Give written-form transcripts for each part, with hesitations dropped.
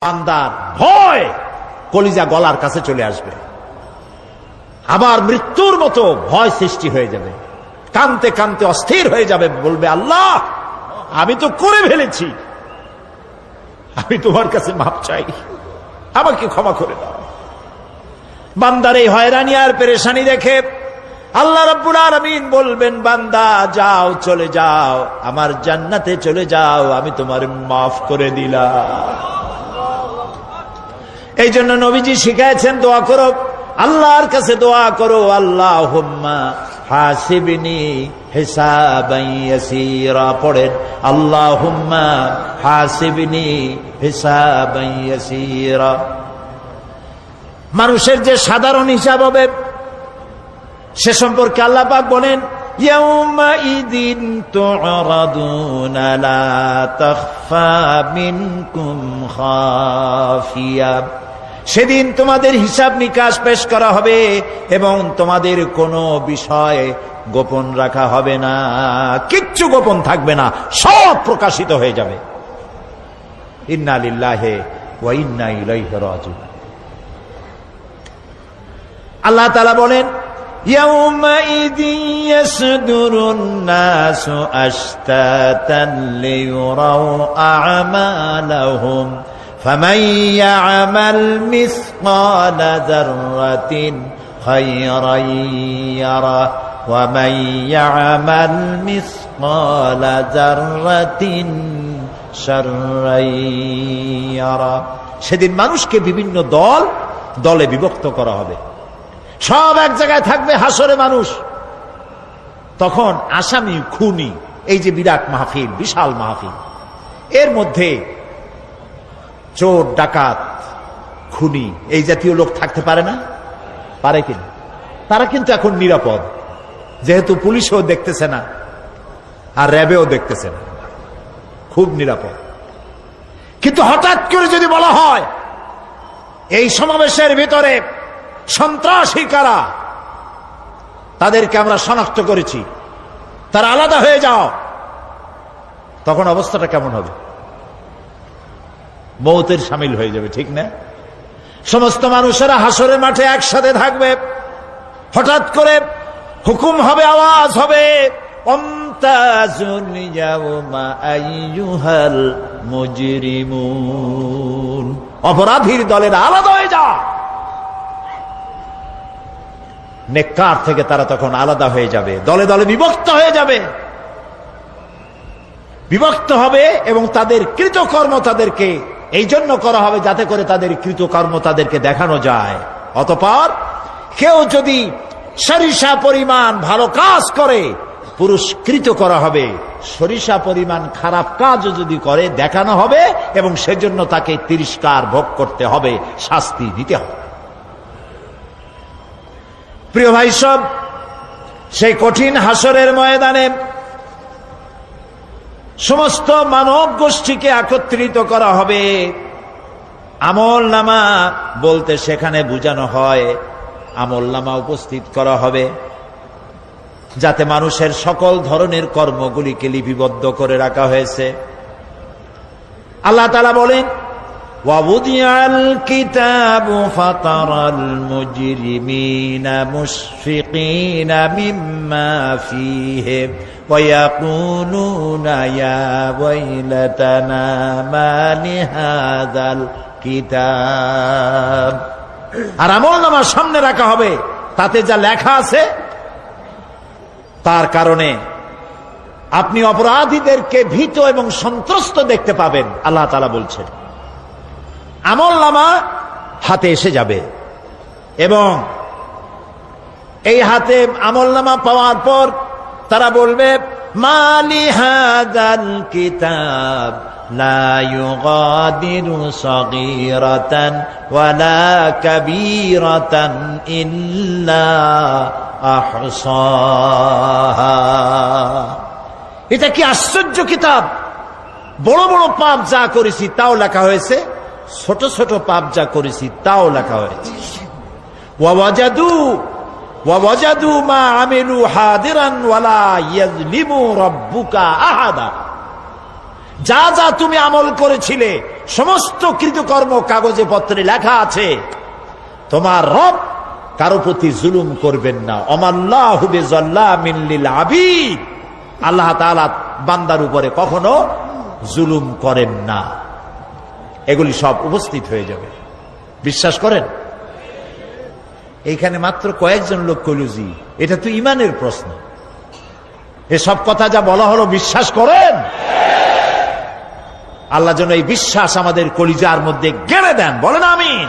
বান্দার ভয় কলিজা গলার কাছে চলে আসবে, আবার মৃত্যুর মতো ভয় সৃষ্টি হয়ে যাবে, কানতে কানতে অস্থির হয়ে যাবে, বলবে আল্লাহ আমি তো করে ফেলেছি, আমি তোমার কাছে মাপ চাই, আমাকে ক্ষমা করে দাও। বান্দার এই হয়রানি আর পেরেশানি দেখে আল্লাহ রাব্বুল আলামিন বলবেন, বান্দা যাও, চলে যাও, আমার জান্নাতে চলে যাও, আমি তোমার মাফ করে দিলাম। এই জন্য নবীজি শিখাইছেন, দোয়া করো, আল্লাহর কাছে দোয়া করো, আল্লাহুম্মা হাসিবনি হিসাবান ইয়াসীরা। পড়েন আল্লাহুম্মা হাসিবনি হিসাবান ইয়াসীরা। মানুষের যে সাধারণ হিসাব হবে সে সম্পর্কে আল্লাহ পাক বলেন, ইয়াউমাইযিন তু'রাদুনা লা তাখফা মিনকুম খাফিয়া। সেদিন তোমাদের হিসাব নিকাশ পেশ করা হবে এবং তোমাদের কোনো বিষয় গোপন রাখা হবে না, কিচ্ছু গোপন থাকবে না, সব প্রকাশিত হয়ে যাবে। ইন্না লিল্লাহি ওয়া ইন্না ইলাইহি রাজিউন। আল্লাহ তাআলা বলেন, ইয়াউমাইযিন ইয়াসদুরুন নাসু আশতাতান লিয়ুরাউ আ'মালাহুম ফামান ইয়া'মাল মিসকালা যাররাতিন খায়রান ইয়ারা ওয়া মান ইয়া'মাল মিসকালা যাররাতিন শাররান ইয়ারা। সেদিন মানুষকে বিভিন্ন দলে বিভক্ত করা হবে, সব এক জায়গায় থাকবে হাসরে মানুষ। তখন আসামি, খুনি, এই যে বিরাট মাহফিল, বিশাল মাহফিল, এর মধ্যে চোর, ডাকাত, খুনি, এই জাতীয় লোক থাকতে পারে না? পারে কিনা? তারা কিন্তু এখন নিরাপদ, যেহেতু পুলিশও দেখতেছে না আর র্যাবেও দেখতেছে না, খুব নিরাপদ। কিন্তু হঠাৎ করে যদি বলা হয় এই সমাবেশের ভিতরে সন্ত্রাসী কারা, তাদেরকে আমরা শনাক্ত করেছি, তারা আলাদা হয়ে যাও, তখন অবস্থাটা কেমন হবে? মৌতের শামিল হয়ে যাবে, ঠিক না? সমস্ত মানুষেরা হাসরের মাঠে একসাথে থাকবে, হঠাৎ করে হুকুম হবে, আওয়াজ হবে, আমতাজুল ইয়াউমা আইয়ুহাল মুজরিমুন। অপরাধীর দলের আলাদা হয়ে যাও। নেককার থেকে তারা তখন আলাদা হয়ে যাবে, দলে দলে বিভক্ত হয়ে যাবে, বিভক্ত হবে এবং তাদের কৃতকর্ম তাদেরকে এই জন্য করা হবে যাতে করে তাদের কৃতকর্ম তাদেরকে দেখানো যায়। অতঃপর কেউ যদি সরিষা পরিমাণ ভালো কাজ করে পুরস্কৃত করা হবে, সরিষা পরিমাণ খারাপ কাজও যদি করে দেখানো হবে এবং সেজন্য তাকে তিরস্কার ভোগ করতে হবে, শাস্তি দিতে হবে। প্রিয় ভাই সব, সেই কঠিন হাসরের ময়দানে সমস্ত মানব গোষ্ঠীকে একত্রিত করা হবে। আমলনামা বলতে সেখানে বোঝানো হয় আমলনামা উপস্থিত করা হবে, যাতে মানুষের সকল ধরনের কর্মগুলিকে লিপিবদ্ধ করে রাখা হয়েছে। আল্লাহ তাআলা বলেন, وَوُضِعَ الْكِتَابُ فَتَرَى الْمُجْرِمِينَ مُشْفِقِينَ مِمَّا فِيهِ وَيَقُولُونَ يَا وَيْلَتَنَا مَا لِهَذَا الْكِتَابِ। আর আমলনামা সামনে রাখা হবে, তাতে যা লেখা আছে তার কারণে আপনি অপরাধীদেরকে ভীত এবং সন্ত্রস্ত দেখতে পাবেন। আল্লাহ তাআলা বলছেন, আমলনামা হাতে এসে যাবে এবং এই হাতে আমলনামা পাওয়ার পর তারা বলবে, মালি হাযাল কিতাব লা ইউগাদিরু সগীরাতান ওয়ালা কাবীরাতান ইল্লা আহসাহা। এটা কি আশ্চর্য কিতাব! বড় বড় পাপ যা করেছি তাও লেখা হয়েছে, ছোট ছোট পাপ যা করেছি তাও লেখা হয়েছে। ওয়াজাদু মা আমিলু হাদিরান ওয়ালা ইয়াযলিমু রাব্বুকা আহাদা। যা যা তুমি আমল করেছিলে সমস্ত কৃতকর্ম কাগজে পত্রে লেখা আছে। তোমার রব কারো প্রতি জুলুম করবেন না। অমাল্লাহু বিযাল্লামিন লিল আবিদ, আল্লাহ তাআলা বান্দার উপরে কখনো জুলুম করেন না। এগুলি সব উপস্থিত হয়ে যাবে, বিশ্বাস করেন? এইখানে মাত্র কয়েকজন লোক কইল জি, এটা তো ইমানের প্রশ্ন। এসব কথা যা বলা হলো বিশ্বাস করেন? আল্লাহ যেন এই বিশ্বাস আমাদের কলিজার মধ্যে গেড়ে দেন, বলেন আমিন।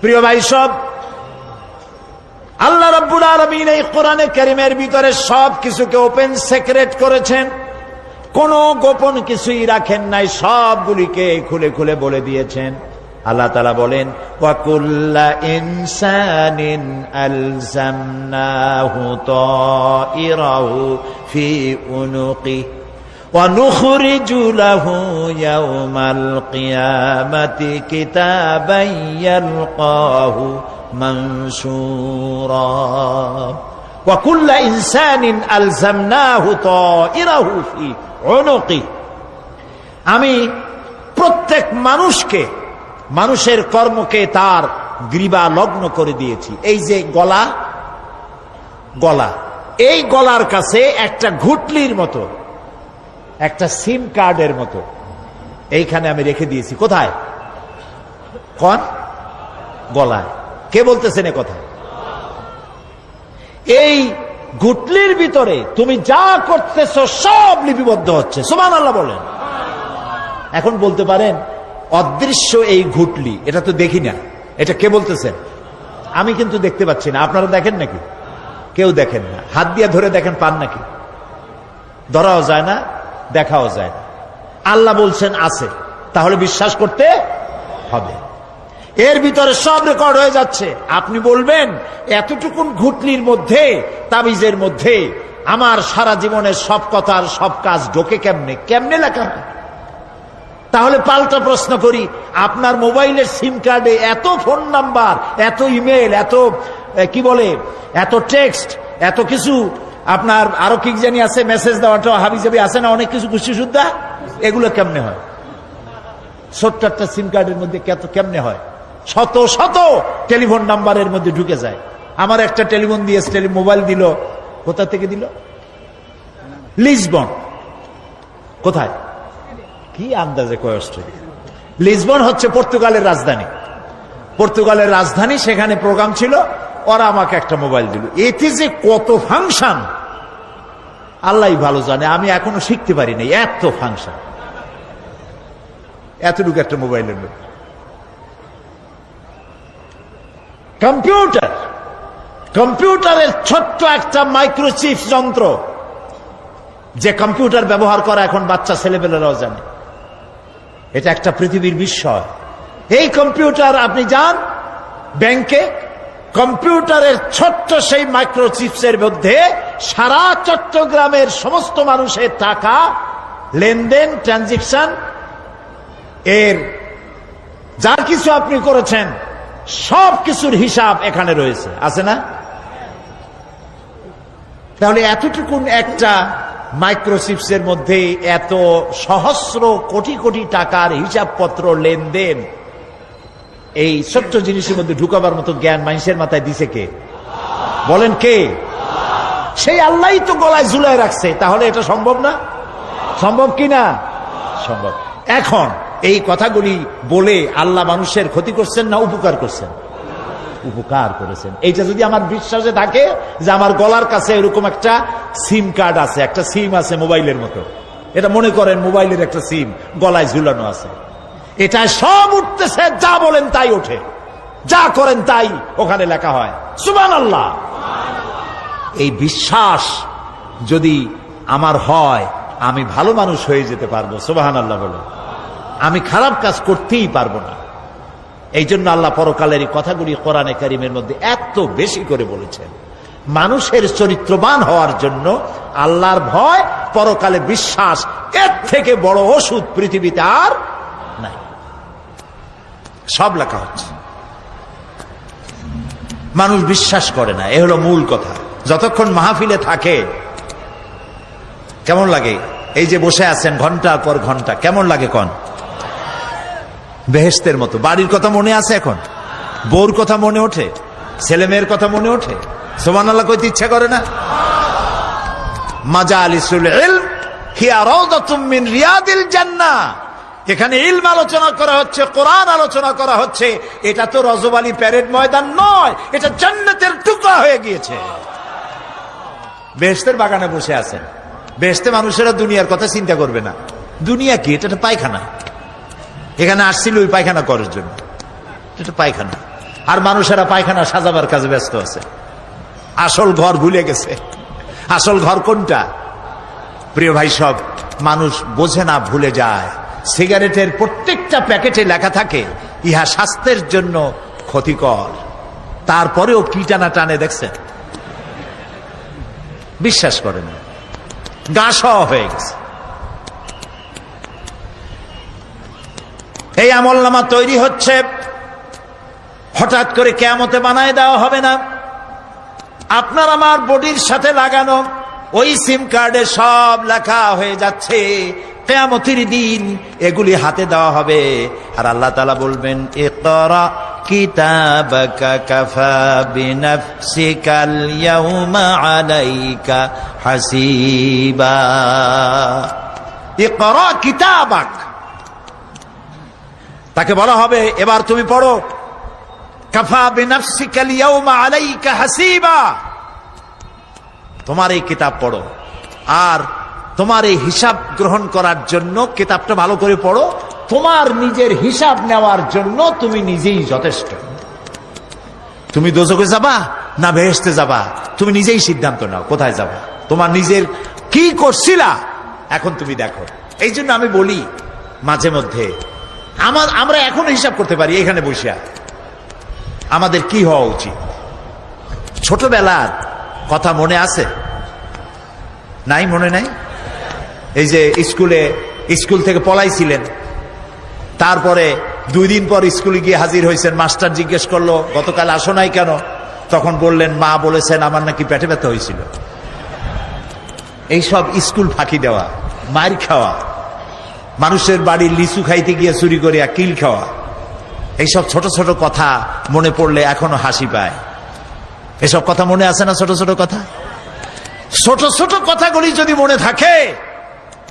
প্রিয় ভাই সব, আল্লাহ রাব্বুল আলামিন এই কোরআনে কারীমের ভিতরে সব কিছুকে ওপেন সিক্রেট করেছেন, কোনো গোপন কিছুই রাখেন নাই, সবগুলিকে খুলে খুলে বলে দিয়েছেন। আল্লাহ তাআলা বলেন, ওয়া কুল্লা ইনসানিন আলজামনাহু তাইরাহু ফি উনুকি ওয়া নুখরিজু লাহু ইয়াওমাল কিয়ামাতি কিতাবান ইয়ালকাহু মানশুরা। ওয়া কুল্লা ইনসানিন আলজামনাহু তাইরাহু ফি উনুকি, আমি প্রত্যেক মানুষকে, মানুষের কর্মকে তার গ্রীবা লগ্ন করে দিয়েছি। এই যে গলা, গলা, এই গলার কাছে একটা ঘুটলির মতো, একটা সিম কার্ডের মতো এইখানে আমি রেখে দিয়েছি। কোথায়? কোন গলায়? কে বলতেছেন এ কথা? এই ঘুটলির ভিতরে তুমি যা করতেছো সব লিপিবদ্ধ হচ্ছে। সুবহানাল্লাহ বলেন। এখন বলতে পারেন অদৃশ্য এই ঘুটলি, এটা তো দেখি না, এটা কে বলতেছেন? আমি কিন্তু দেখতে পাচ্ছি না। আপনারা দেখেন নাকি? কেউ দেখেন না। হাত দিয়ে ধরে দেখেন, পান নাকি? ধরাও যায় না, দেখাও যায় না। আল্লাহ বলছেন আছে, তাহলে বিশ্বাস করতে হবে। এর ভিতরে সব রেকর্ড হয়ে যাচ্ছে। আপনি বলবেন এতটুকুন ঘুটলির মধ্যে, তাবিজের মধ্যে আমার সারা জীবনের সব কথার সব কাজ ঢোকে কেমনে? কেমনে লেখা হয়? তাহলে পাল্টা প্রশ্ন করি, আপনার মোবাইলের সিম কার্ডে এত ফোন নাম্বার, এত ইমেল, এত কি বলে, এত টেক্সট, এত কিছু, আপনার আরো কি জানি আছে, মেসেজ দেওয়াটা হাবিজাবি আছে না, অনেক কিছু খুশি সুদ্ধা, এগুলো কেমনে হয়? ছোট্ট একটা সিম কার্ডের মধ্যে কেমনে হয়? শত শত টেলিফোন নাম্বারের মধ্যে ঢুকে যায়। আমার একটা টেলিফোন দিয়ে মোবাইল দিল, কোথা থেকে দিল? লিসবন। কোথায়? কি আন্দাজে কয়? অস্ট্রেলিয়া। লিসবন হচ্ছে পর্তুগালের রাজধানী। পর্তুগালের রাজধানী, সেখানে প্রোগ্রাম ছিল, ওরা আমাকে একটা মোবাইল দিল। এতে যে কত ফাংশন আল্লাহই ভালো জানে, আমি এখনো শিখতে পারি নাই। এত ফাংশন, এতটুকু একটা মোবাইলের মধ্যে। কম্পিউটার, কম্পিউটারের ছোট্ট একটা মাইক্রোচিপ যন্ত্র, যে কম্পিউটার ব্যবহার করা এখন বাচ্চা ছেলেপেলেরাও জানে। এটা একটা পৃথিবীর বিস্ময়। এই কম্পিউটার, আপনি যান ব্যাংকে, কম্পিউটারের ছোট্ট সেই মাইক্রোচিপসের মধ্যে সারা চট্টগ্রামের সমস্ত মানুষের টাকা লেনদেন, ট্রানজেকশন, এর যা কিছু আপনি করেছেন সব কিছুর হিসাব এখানে রয়েছে, আছে না? তাহলে এতটুকুন একটা মাইক্রোচিপসের মধ্যে এত সহস্র কোটি কোটি টাকার হিসাবপত্র, লেনদেন, এই ছোট্ট জিনিসের মধ্যে ঢুকাবার মতো জ্ঞান মানুষের মাথায় দিছে কে? বলেন কে? সেই আল্লাহই তো গলায় ঝুলায় রাখছে। তাহলে এটা সম্ভব না? সম্ভব কি না? সম্ভব। এখন এই কথাগুলি বলে আল্লাহ মানুষের ক্ষতি করছেন না উপকার করছেন? উপকার করেছেন। এইটা যদি আমার বিশ্বাসে থাকে যে আমার গলার কাছে এরকম একটা সিম কার্ড আছে, একটা সিম আছে মোবাইলের মতো, এটা মনে করেন মোবাইলের একটা সিম গলায় ঝুলানো আছে, এটা সব উঠতেছে, যা বলেন তাই ওঠে, যা করেন তাই ওখানে লেখা হয়। সুবহানাল্লাহ। এই বিশ্বাস যদি আমার হয়, আমি ভালো মানুষ হয়ে যেতে পারবো। সুবহানাল্লাহ বলে। আমি খারাপ কাজ করতেই পারবো না। এই জন্য আল্লাহ পরকালের এই কথাগুলি কোরআনে কারীমের মধ্যে এত বেশি করে বলেছেন। মানুষের চরিত্রবান হওয়ার জন্য আল্লাহর ভয়, পরকালে বিশ্বাস, এর থেকে বড় ওষুধ পৃথিবীতে আর নাই। সব লেখা হচ্ছে। মানুষ বিশ্বাস করে না, এ হলো মূল কথা। যতক্ষণ মাহফিলে থাকে কেমন লাগে? এই যে বসে আছেন ঘন্টার পর ঘন্টা, কেমন লাগে কন? বেহেশতের মতো। বাড়ির কথা মনে আছে এখন? বউর কথা মনে ওঠে? ছেলে মেয়ের কথা মনে ওঠে? সুবহানাল্লাহ কইতে ইচ্ছা করে না? মাজালিসুল ইলম হিয়া রাউদাতুম মিন রিয়াদিল জান্নাহ। এখানে ইলম আলোচনা করা হচ্ছে, কোরআন আলোচনা করা হচ্ছে। এটা তো রজবালি প্যারেড ময়দান নয়, এটা জান্নাতের টুকরা হয়ে গিয়েছে। বেহেশতের বাগানে বসে আছেন। বেহেশতে মানুষেরা দুনিয়ার কথা চিন্তা করবে না। দুনিয়া কি? এটা একটা পায়খানা। এখানে আসছিল ওই পায়খানা করার জন্য, এটা পায়খানা। আর মানুষেরা পায়খানা সাজাবার কাজে ব্যস্ত আছে, আসল ঘর ভুলে গেছে। আসল ঘর কোনটা? প্রিয় ভাই, সব মানুষ বোঝে না, ভুলে যায়। সিগারেটের প্রত্যেকটা প্যাকেটে লেখা থাকে ইহা স্বাস্থ্যের জন্য ক্ষতিকর, তারপরেও কি টানা টানে দেখছেন? বিশ্বাস করেন, গা সহ হয়ে গেছে। এই আমলনামা তৈরি হচ্ছে, হঠাৎ করে কিয়ামতে বানায় দেওয়া হবে না। আপনার আমার বডির সাথে লাগানো ওই সিম কার্ডে সব লেখা হয়ে যাচ্ছে। কিয়ামতের দিন এগুলি হাতে দেওয়া হবে, আর আল্লাহ তাআলা বলবেন, ইকরা কিতাবাকা কাফা বিনাফসিকাল ইয়াউমা আলাইকা হাসিবা। ইকরা কিতাবাক, তাকে বলা হবে এবার তুমি পড়ো। কাফা বিনাফসিকাল ইয়াউমা আলাইকা হাসিবা, তোমার এই কিতাব পড়ো, আর তোমার এই হিসাব গ্রহণ করার জন্য কিতাবটা ভালো করে পড়ো। তোমার নিজের হিসাব নেওয়ার জন্য তুমি নিজেই যথেষ্ট। তুমি দোজখে যাবা না বেহেশতে যাবা, তুমি নিজেই সিদ্ধান্ত নাও কোথায় যাবা। তোমার নিজের কি করছিলা এখন তুমি দেখো। এই জন্য আমি বলি মাঝে মধ্যে, আমরা এখন হিসাব করতে পারি এখানে বসে আমাদের কি হওয়া উচিত। ছোটবেলার কথা মনে আছে? নাই? মনে নাই? এই যে স্কুল থেকে পলাইছিলেন, তারপরে 2 দিন পর স্কুলে গিয়ে হাজির হয়েছেন। মাস্টার জিজ্ঞেস করলো গতকাল আসো নাই কেন? তখন বললেন মা বলেছেন আমার নাকি পেটে ব্যথা হয়েছিল। এইসব স্কুল ফাঁকি দেওয়া, মার খাওয়া, মানুষের বাড়ির লিচু খাইতে গিয়ে চুরি করে কিল খাওয়া, এইসব ছোট ছোট কথা মনে পড়লে এখনো হাসি পায়। এসব কথা মনে আছে না? ছোট ছোট কথা, ছোট ছোট কথাগুলি যদি মনে থাকে,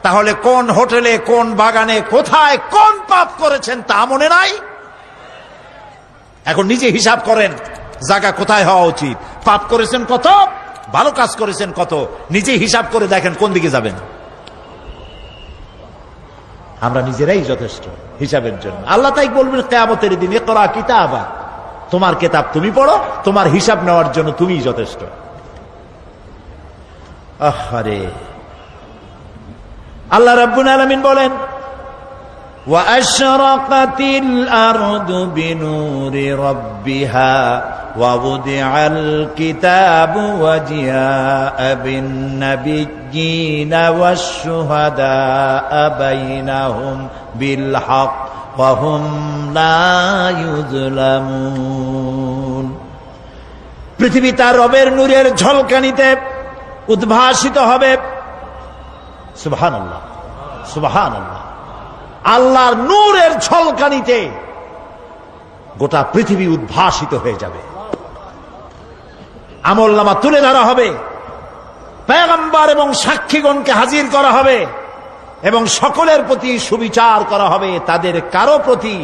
তাহলে কোন হোটেলে, কোন বাগানে, কোথায় কোন পাপ করেছেন তা মনে নাই। এখন নিজে হিসাব করেন জায়গা কোথায় হওয়া উচিত, পাপ করেছেন কত, ভালো কাজ করেছেন কত, নিজে হিসাব করে দেখেন কোন দিকে যাবেন। আমরা নিজেরাই যথেষ্ট হিসাবের জন্য। আল্লাহ তাই বলবেন কিয়ামতের দিন, ইকরা কিতাবা, তোমার কিতাব তুমি পড়ো, তোমার হিসাব নেওয়ার জন্য তুমিই যথেষ্ট। আহারে, আল্লাহ রাব্বুল আলামিন বলেন, ওয়া আশরাকাতিল আরদু বিনুরি রাব্বিহা ওয়া wudi'al কিতাবু ওয়া জিআ'a বিন নাবিয়্যিনা ওয়াশ শুহাদা'a বাইনাহুম বিল হক ওয়া হুম লা ইউযলামুন। পৃথিবী তার রবের নূরের ঝলকানিতে উদ্ভাসিত হবে। সুবহানাল্লাহ, সুবহানাল্লাহ। আল্লাহর নূরের ঝলকানিতে গোটা পৃথিবী উদ্ভাসিত হয়ে যাবে। আমলনামা তুলে ধরা হবে, পয়গম্বর এবং সাক্ষীগণকে হাজির করা হবে, এবং সকলের প্রতি সুবিচার করা হবে, তাদের কারো প্রতি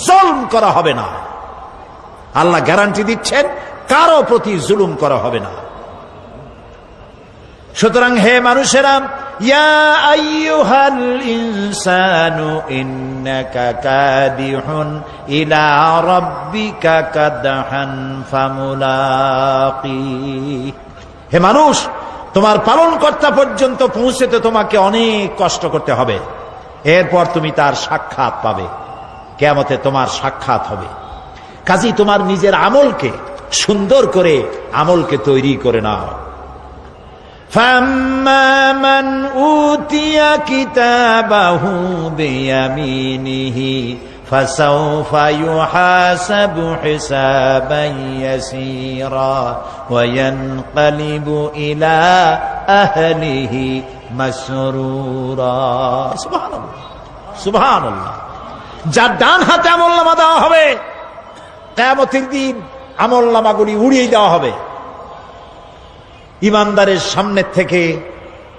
জুলুম করা হবে না। আল্লাহ গ্যারান্টি দিচ্ছেন, কারো প্রতি জুলুম করা হবে না। সুতরাং হে মানুষেরা, ইয়া আইয়ুহাল ইনসানু ইন্নাকা কাদিহুন ইলা রাব্বিকা কাদহান ফামুলাকি। হে মানুষ, তোমার পালনকর্তা পর্যন্ত পৌঁছতে তোমাকে অনেক কষ্ট করতে হবে, এরপর তুমি তার সাক্ষাৎ পাবে। কিয়ামতে তোমার সাক্ষাৎ হবে। কাজেই তোমার নিজের আমলকে সুন্দর করে আমলকে তৈরি করে নাও। فَأَمَّا مَنْ أُوتِيَ كِتَابَهُ بِيَمِينِهِ فَسَوْفَ يُحَاسَبُ حِسَابًا يَسِيرًا وَيَنْقَلِبُ إِلَى أَهْلِهِ مَسْرُورًا। সুবহানাল্লাহ, সুবহানাল্লাহ। যার ডান হাতে আমলনামা দেওয়া হবে, কিয়ামতের দিন আমলনামাগুলি উড়িয়ে দেওয়া হবে ইমানদারের সামনে থেকে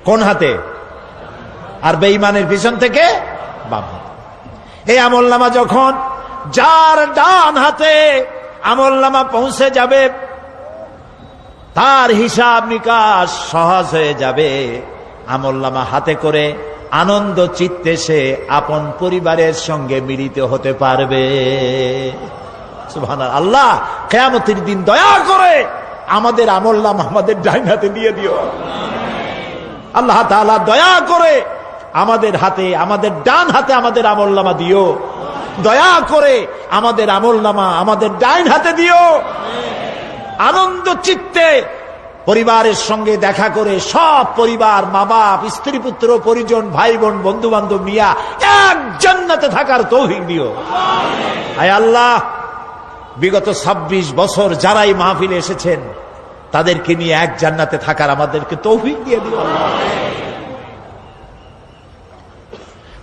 কোন হাতে, আর বেঈমানের পিছন থেকে বাম হাতে। এই আমলনামা যখন যার ডান হাতে আমলনামা পৌঁছে যাবে, তার হিসাব নিকাশ সহজ হয়ে যাবে। আমলনামা হাতে করে আনন্দ চিত্তে সে আপন পরিবারের সঙ্গে মিলিত হতে পারবে। সুবহানাল্লাহ। আল্লাহ কিয়ামতের দিন দয়া করে আমাদের আমলনামা আমাদের ডান হাতে দিয়ে দিও। আল্লাহ তাআলা দয়া করে আমাদের হাতে, আমাদের ডান হাতে আমাদের আমলনামা দিও। দয়া করে আমাদের আমলনামা আমাদের ডান হাতে দিও। আনন্দ চিত্তে পরিবারের সঙ্গে দেখা করে সব পরিবার, মা বাপ, স্ত্রী পুত্র পরিজন, ভাই বোন, বন্ধু বান্ধব নিয়া এক জান্নাতে থাকার তৌফিক দিও। আয় আল্লাহ, বিগত 26 বছর যারাই মাহফিলে এসেছেন তাদেরকে নিয়ে এক জান্নাতে থাকার আমাদেরকে তৌফিক দিয়ে দিও।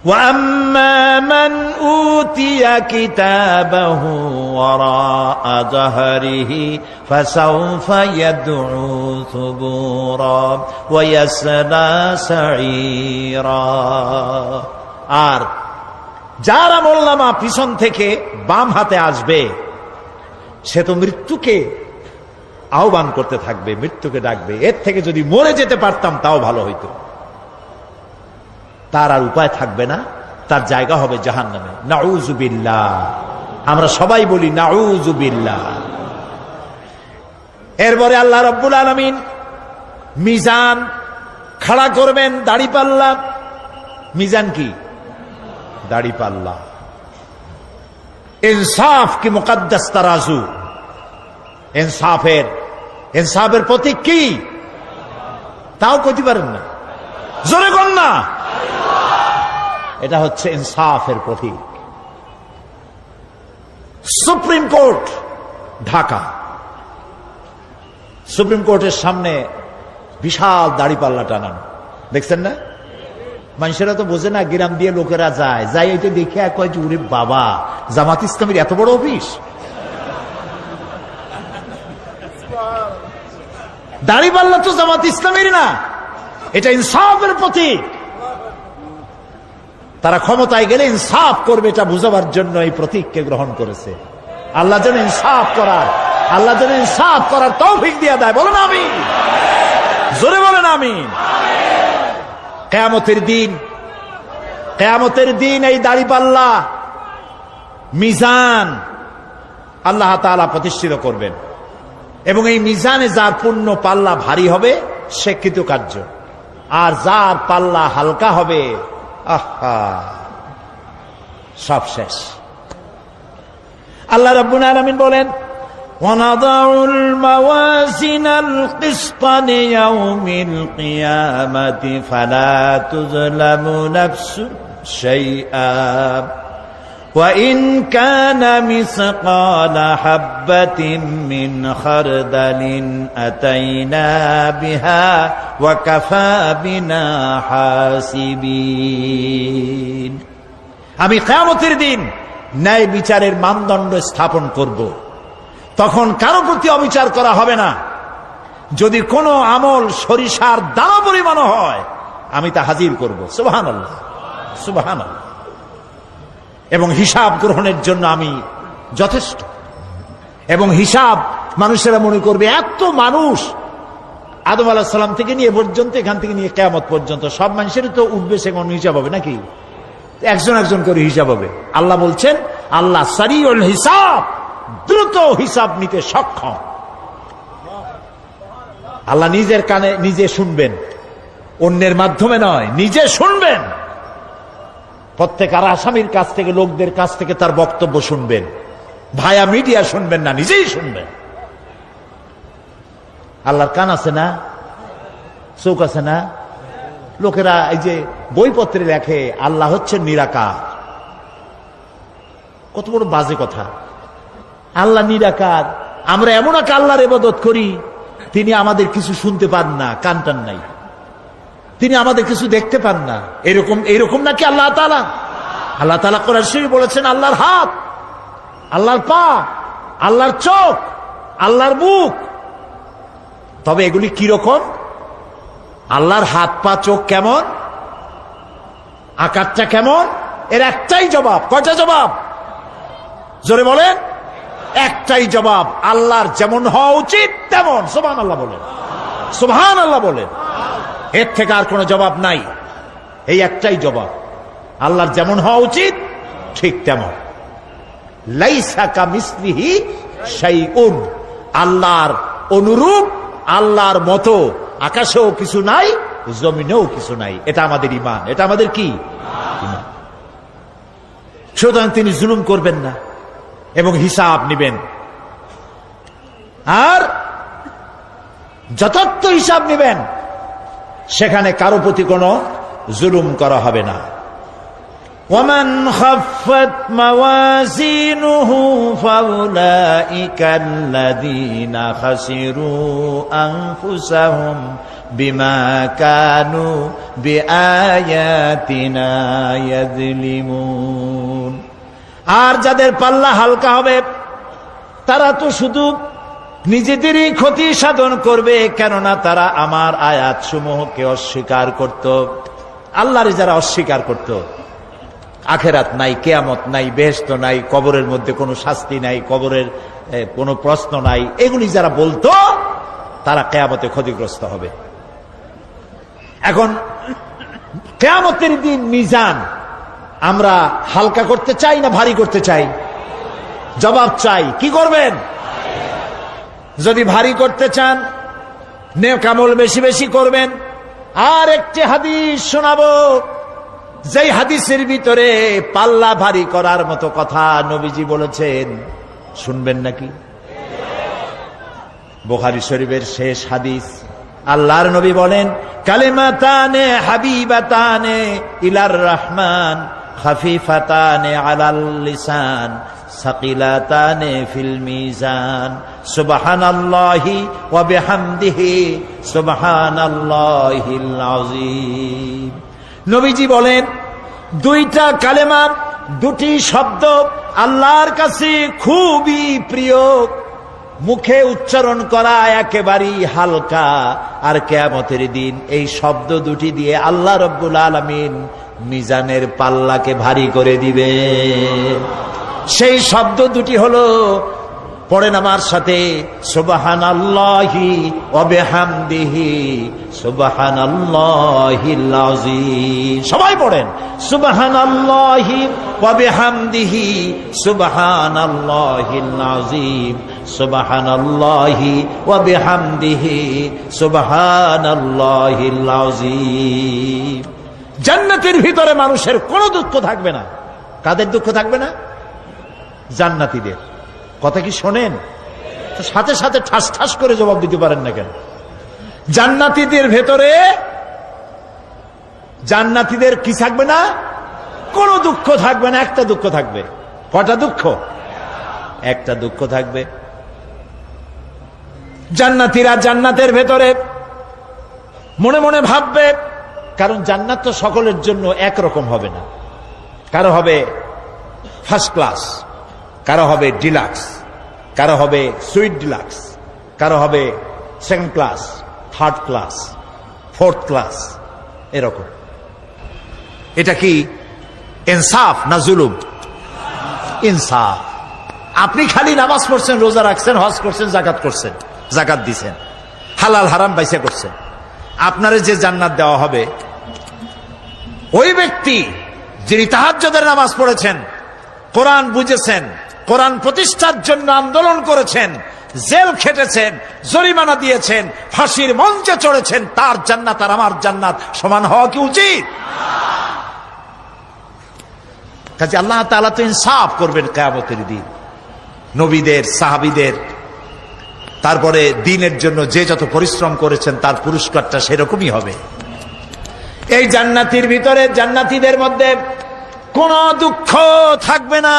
وَأَمَّا مَنْ أُوتِيَ كِتَابَهُ وَرَاءَ ظَهْرِهِ فَسَوْفَ يَدْعُو ثُبُورًا وَيَصْلَى سَعِيرًا। আর যার আমলনামা পিছন থেকে বাম হাতে আসবে, সে তো মৃত্যুকে আহ্বান করতে থাকবে, মৃত্যুকে ডাকবে। এর থেকে যদি মরে যেতে পারতাম তাও ভালো হইতো। তার আর উপায় থাকবে না, তার জায়গা হবে জাহান্নামে। নাউযুবিল্লাহ। আমরা সবাই বলি নাউযুবিল্লাহ। এরপরে আল্লাহ রাব্বুল আলামিন মিজান খাড়া করবেন, দাড়িপাল্লা। মিজান কি? দাড়িপাল্লা। ইনসাফ কি মুকদ্দাস তারাজু। ইনসাফের প্রতীক কি? তাও কইতে পারেন না, জোরে কোন না। এটা হচ্ছে ইনসাফের প্রতীক। সুপ্রিম কোর্ট ঢাকা, সুপ্রিম কোর্টের সামনে বিশাল দাড়িপাল্লা টানানো, দেখছেন না? মানুষেরা তো বোঝে না, গ্রাম দিয়ে লোকেরা যায়, যাই ওইটা দেখে কয় যে ওরে বাবা, জামাত ইসলামের এত বড় অফিস। দাড়িপাল্লা তো জামাত ইসলামের না, এটা ইনসাফের প্রতীক। তারা ক্ষমতায় গেলে ইনসাফ করবে, এটা বুঝাবার জন্য এই প্রতীককে গ্রহণ করেছে। আল্লাহ যেন ইনসাফ করার তৌফিক দিয়ে দেয়। বলেন আমিন, জোরে বলেন আমিন। কিয়ামতের দিন এই দাড়িপাল্লা মিজান আল্লাহ তাআলা প্রতিষ্ঠিত করবেন, এবং এই মিজানে যার পুণ্য পাল্লা ভারী হবে সে কৃতকার্য, আর যার পাল্লা হালকা হবে আহা সব শেষ। আল্লাহ রাব্বুল আলামিন বলেন, وَنَضَعُ الْمَوَازِينَ الْقِسْطَ لِيَوْمِ الْقِيَامَةِ فَلَا تُظْلَمُ نَفْسٌ شَيْئًا وَإِنْ كَانَ مِثْقَالَ حَبَّةٍ مِّنْ خَرْدَلٍ أَتَيْنَا بِهَا وَكَفَى بِنَا حَاسِبِينَ। আমি কিয়ামতের দিন ন্যায় বিচারের মানদণ্ড স্থাপন করব। তখন কারো প্রতি অবিচার করা হবে না। যদি কোনো আমল সরিষার দানা পরিমাণ হয়, আমি তা হাজির করব। সুবহানাল্লাহ, সুবহানাল্লাহ। এবং হিসাব গ্রহণের জন্য আমি যথেষ্ট। এবং হিসাব মানুষেরা মনে করবে, এত মানুষ আদম আলাইহিস সালাম থেকে নিয়ে পর্যন্ত, এখান থেকে নিয়ে কিয়ামত পর্যন্ত সব মানুষের তো উঠবে সে কোন হিসাব হবে নাকি? একজন একজন করে হিসাব হবে। আল্লাহ বলছেন, আল্লাহ সারিউল হিসাব, দ্রুত হিসাব নিতে সক্ষম। আল্লাহ নিজের কানে নিজে শুনবেন, অন্যের মাধ্যমে নয়, নিজে শুনবেন। প্রত্যেক আর আসামির কাছ থেকে, লোকদের কাছ থেকে তার বক্তব্য শুনবেন, ভায়া মিডিয়া শুনবেন না, নিজেই শুনবেন। আল্লাহর কান আছে না, চোখ আছে না? লোকেরা এই যে বইপত্রে লেখে আল্লাহ হচ্ছে নিরাকার, কত বড় বাজে কথা। আল্লাহ নিরাকার, আমরা এমন এক আল্লাহর ইবাদত করি, তিনি আমাদের কিছু শুনতে পান না, কান টান নাই, তিনি আমাদের কিছু দেখতে পান না। এরকম নাকি আল্লাহ তাআলা? আল্লাহ তাআলা কোরআন শরীফে বলেছেন আল্লাহর হাত, আল্লাহর পা, আল্লাহর চোখ, আল্লাহর মুখ। তবে এগুলি কি রকম? আল্লাহর হাত, পা, চোখ কেমন, আকারটা কেমন? এর একটাই জবাব। কয়টা জবাব? জোরে বলেন। একটাই জবাব, আল্লাহর যেমন হওয়া উচিত তেমন। সুবহানাল্লাহ বলেন, সুবহানাল্লাহ বলেন। এর থেকে আর কোনো জবাব নাই, এই একটাই জবাব, আল্লাহর যেমন হওয়া উচিত ঠিক তেমন। লাইসা কামিসলিহি শাইউন, আল্লাহর অনুরূপ, আল্লাহর মতো আকাশেও কিছু নাই, জমিনেও কিছু নাই। এটা আমাদের ঈমান, এটা আমাদের কি ঈমান। সুতরাং তিনি জুলুম করবেন না এবং হিসাব নিবেন, আর যথার্থ হিসাব নিবেন, সেখানে কারো প্রতি কোনো জুলুম করা হবে না। ومن خفت موازينه فأولئك الذين خسروا أنفسهم بما كانوا بآياتنا يظلمون। আর যাদের পাল্লা হালকা হবে তারা তো শুধু নিজেদেরই ক্ষতি সাধন করবে, কেননা তারা আমার আয়াত সমূহকে অস্বীকার করত। আল্লাহর যারা অস্বীকার করত, আখেরাত নাই, কিয়ামত নাই, বেহেশত নাই, কবরের মধ্যে কোনো শাস্তি নাই, কবরের কোনো প্রশ্ন নাই, এগুলি যারা বলতো তারা কিয়ামতে ক্ষতিগ্রস্ত হবে। এখন কিয়ামতের দিন মিজান আমরা হালকা করতে চাই না ভারী করতে চাই? জবাব চাই। কি করবেন? যদি ভারী করতে চান নেক আমল বেশি বেশি করবেন। আর একটি হাদিস শোনাবো, যেই হাদিসের ভিতরে পাল্লা ভারী করার মতো কথা নবীজি বলেছেন। শুনবেন নাকি? বুখারী শরীফের শেষ হাদিস। আল্লাহর নবী বলেন, কালিমাতানে হাবিবাতানে ইলার রহমান খাফিফাতানে আলাল লিসান সাকিলাতানে ফিল মিজান সুবহানাল্লাহি ওয়া বিহামদিহি সুবহানাল্লাহিল আযীম। নবীজি বলেন, দুইটা কালেমা, দুটি শব্দ আল্লাহর কাছে খুবই প্রিয়, মুখে উচ্চারণ করা একেবারেই হালকা, আর কিয়ামতের দিন এই শব্দ দুটি দিয়ে আল্লাহ রাব্বুল আলামিন মিজানের পাল্লাকে ভারী করে দিবে। সেই শব্দ দুটি হলো, পড়েন আমার সাথে, সুবহানাল্লাহি ওয়া বিহামদিহি সুবহানাল্লাহিল আযীম। সবাই পড়েন, সুবহানাল্লাহি ওয়া বিহামদিহি সুবহানাল্লাহিল আযীম সুবহানাল্লাহি ওয়া বিহামদিহি সুবহানাল্লাহিল আযীম। জান্নাতের ভিতরে মানুষের কোনো দুঃখ থাকবে না। কাদের দুঃখ থাকবে না? জান্নাতীদের। কথা কি শোনেন? সাথে সাথে ঠাস ঠাস করে জবাব দিতে পারেন না কেন? জান্নাতীদের ভেতরে, জান্নাতীদের কি থাকবে না? কোনো দুঃখ থাকবে না। একটা দুঃখ থাকবে। কটা দুঃখ? একটা দুঃখ থাকবে। জান্নাতীরা জান্নাতের ভেতরে মনে মনে ভাববে, কারণ জান্নাত তো সকলের জন্য একরকম হবে না। কারো হবে ফার্স্ট ক্লাস, কারো হবে ডিলাক্স, কারো হবে সুইট ডিলাক্স, কারো হবে second class, third class, fourth class, এরকম। এটা কি ইনসাফ না জুলুম? ইনসাফ। আপনি খালি নামাজ পড়ছেন, রোজা রাখছেন, হজ করছেন, জাকাত করছেন, জাকাত দিছেন, হালাল হারাম বাইসা করছেন, আপনার যে জান্নাত দেওয়া হবে, ওই ব্যক্তি যিনি তাহাজ্জুদের নামাজ পড়েছেন, কোরআন বুঝেছেন, কোরআন প্রতিষ্ঠার জন্য আন্দোলন করেছেন, জেল খেটেছেন, জরিমানা দিয়েছেন, ফাঁসির মঞ্চে চড়েছেন, তার জান্নাত আর আমার জান্নাত সমান হওয়া কি উচিত? কাজে আল্লাহ তাআলা তো ইনসাফ করবেন কিয়ামতের দিন। নবীদের, সাহাবীদের, তারপরে দ্বীনের জন্য যে যত পরিশ্রম করেছেন তার পুরস্কারটা সেরকমই হবে। এই জান্নাতের ভিতরে, জান্নাতীদের মধ্যে কোনো দুঃখ থাকবে না,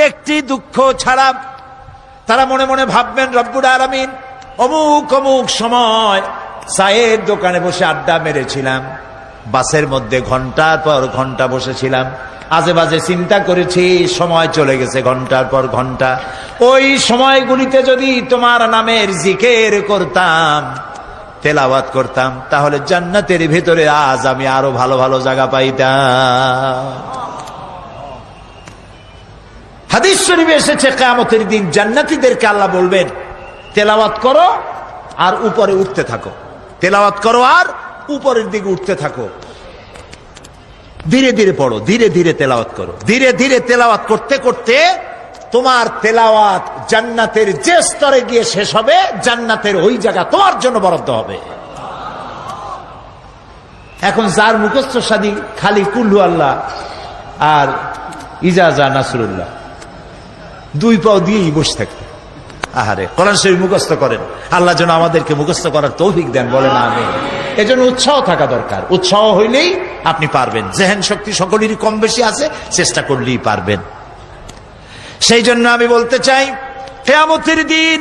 একটি দুঃখ ছাড়া। তারা মনে মনে ভাববেন, রব্বুল আলামিন, অমুক অমুক সময় চায়ের দোকানে বসে আড্ডা মেরেছিলাম, বাসের মধ্যে ঘন্টার পর ঘন্টা বসেছিলাম, আজে বাজে চিন্তা করেছি, সময় চলে গেছে ঘন্টার পর ঘন্টা। ওই সময়গুলিতে যদি তোমার নামের জিকির করতাম, তেলাওয়াত করতাম, তাহলে জান্নাতের ভিতরে আজ আমি আরো ভালো ভালো জায়গা পাইতাম। হাদিস শরীফে এসেছে কিয়ামতের দিন জান্নাতীদেরকে আল্লাহ বলবেন, তেলাওয়াত করো আর উপরে উঠতে থাকো, তেলাওয়াত করো আর উপরের দিকে উঠতে থাকো, ধীরে ধীরে পড়ো, ধীরে ধীরে তেলাওয়াত করো। ধীরে ধীরে তেলাওয়াত করতে করতে তোমার তেলাওয়াত জান্নাতের যে স্তরে গিয়ে শেষ হবে, জান্নাতের ওই জায়গা তোমার জন্য বরাদ্দ হবে। এখন যার মুখস্থ সাদি খালি কুল্লু আল্লাহ আর ইজাজা নাসরুল্লাহ, দুই পাও দিয়েই বসে থাকবে। আহারে, কোরআন শরীফ মুখস্থ করেন, আল্লাহ যেন আমাদেরকে মুখস্থ করার তৌফিক দেন, বলেন আমিন। এজন্য উৎসাহ থাকা দরকার, উৎসাহ হইলেই আপনি পারবেন। জেহেন শক্তি সকলেরই কম বেশি আছে, চেষ্টা করলেই পারবেন। সেই জন্য আমি বলতে চাই, কিয়ামতের দিন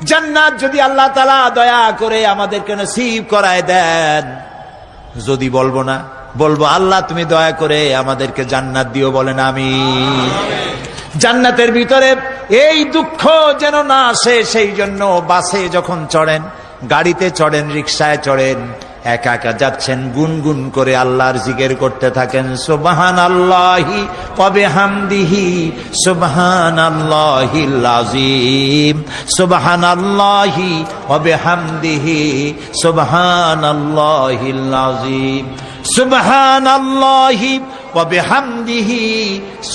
জান্নাত যদি আল্লাহ তাআলা দয়া করে আমাদেরকে নসিব করায় দেন, যদি বলবো না, বলবো আল্লাহ তুমি দয়া করে আমাদেরকে জান্নাত দিও, বলেন আমিন। জান্নাতের ভিতরে এই দুঃখ যেন না আসে, সেই জন্য বাসে যখন চড়েন, গাড়িতে চড়েন, রিকশায় চড়েন, একা একা যাচ্ছেন, গুনগুন করে আল্লাহর জিকির করতে থাকেন। সুবহানাল্লাহি ওয়া বিহামদিহি সুবহানাল্লাহিল আযীম, সুবহানাল্লাহি ওয়া বিহামদিহি সুবহানাল্লাহিল আযীম, সুবহানাল্লাহি ওয়া বিহামদিহি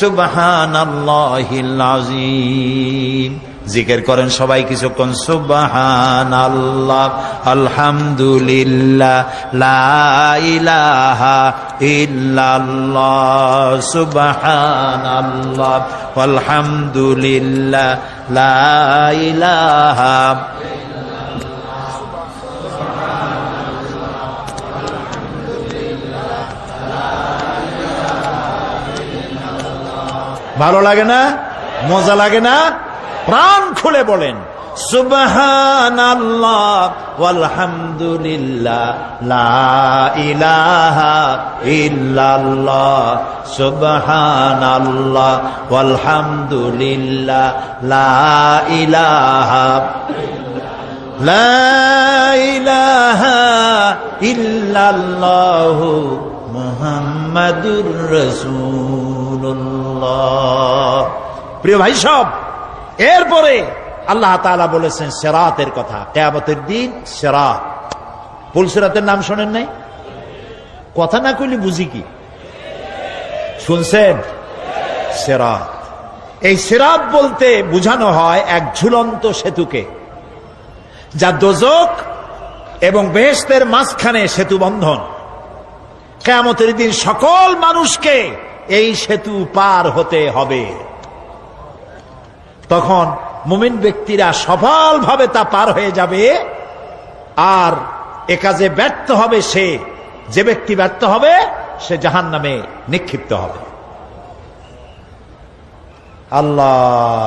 সুবহানাল্লাহিল আযীম। জিকির করেন সবাই কিছুক্ষণ, সুবহানাল্লাহ, আলহামদুলিল্লাহ, লা ইলাহা ইল্লাল্লাহ, সুবহানাল্লাহ, আলহামদুলিল্লাহ, লা ইলাহা। ভালো লাগে না? মজা লাগে না? প্রাণ খুলে বলেন সুবহানাল্লাহ ওয়ালহামদুলিল্লাহ, লা ইলাহা ইল্লাল্লাহ, সুবহানাল্লাহ ওয়ালহামদুলিল্লাহ, লা ইলাহা, লা ইলাহা ইল্লাল্লাহ মুহাম্মাদুর রাসূলুল্লাহ। প্রিয় ভাই সব, এরপরে আল্লাহ তাআলা বলেছেন সিরাতের কথা। কিয়ামতের দিন সিরাত, পুলসিরাতের নাম শোনেন নাই? কথা না কইলে বুঝি কি? শুনছেন? সিরাত, এই সিরাত বলতে বোঝানো হয় এক ঝুলন্ত সেতুকে, যা দোজখ এবং বেহেশতের মাঝখানে সেতু বন্ধন। কিয়ামতের দিন সকল মানুষকে এই সেতু পার হতে হবে। তখন মুমিন ব্যক্তিরা সফলভাবে তা পার হয়ে যাবে, আর এ কাজে ব্যর্থ হবে সে, যে ব্যক্তি ব্যর্থ হবে সে জাহান্নামে নিক্ষিপ্ত হবে। আল্লাহ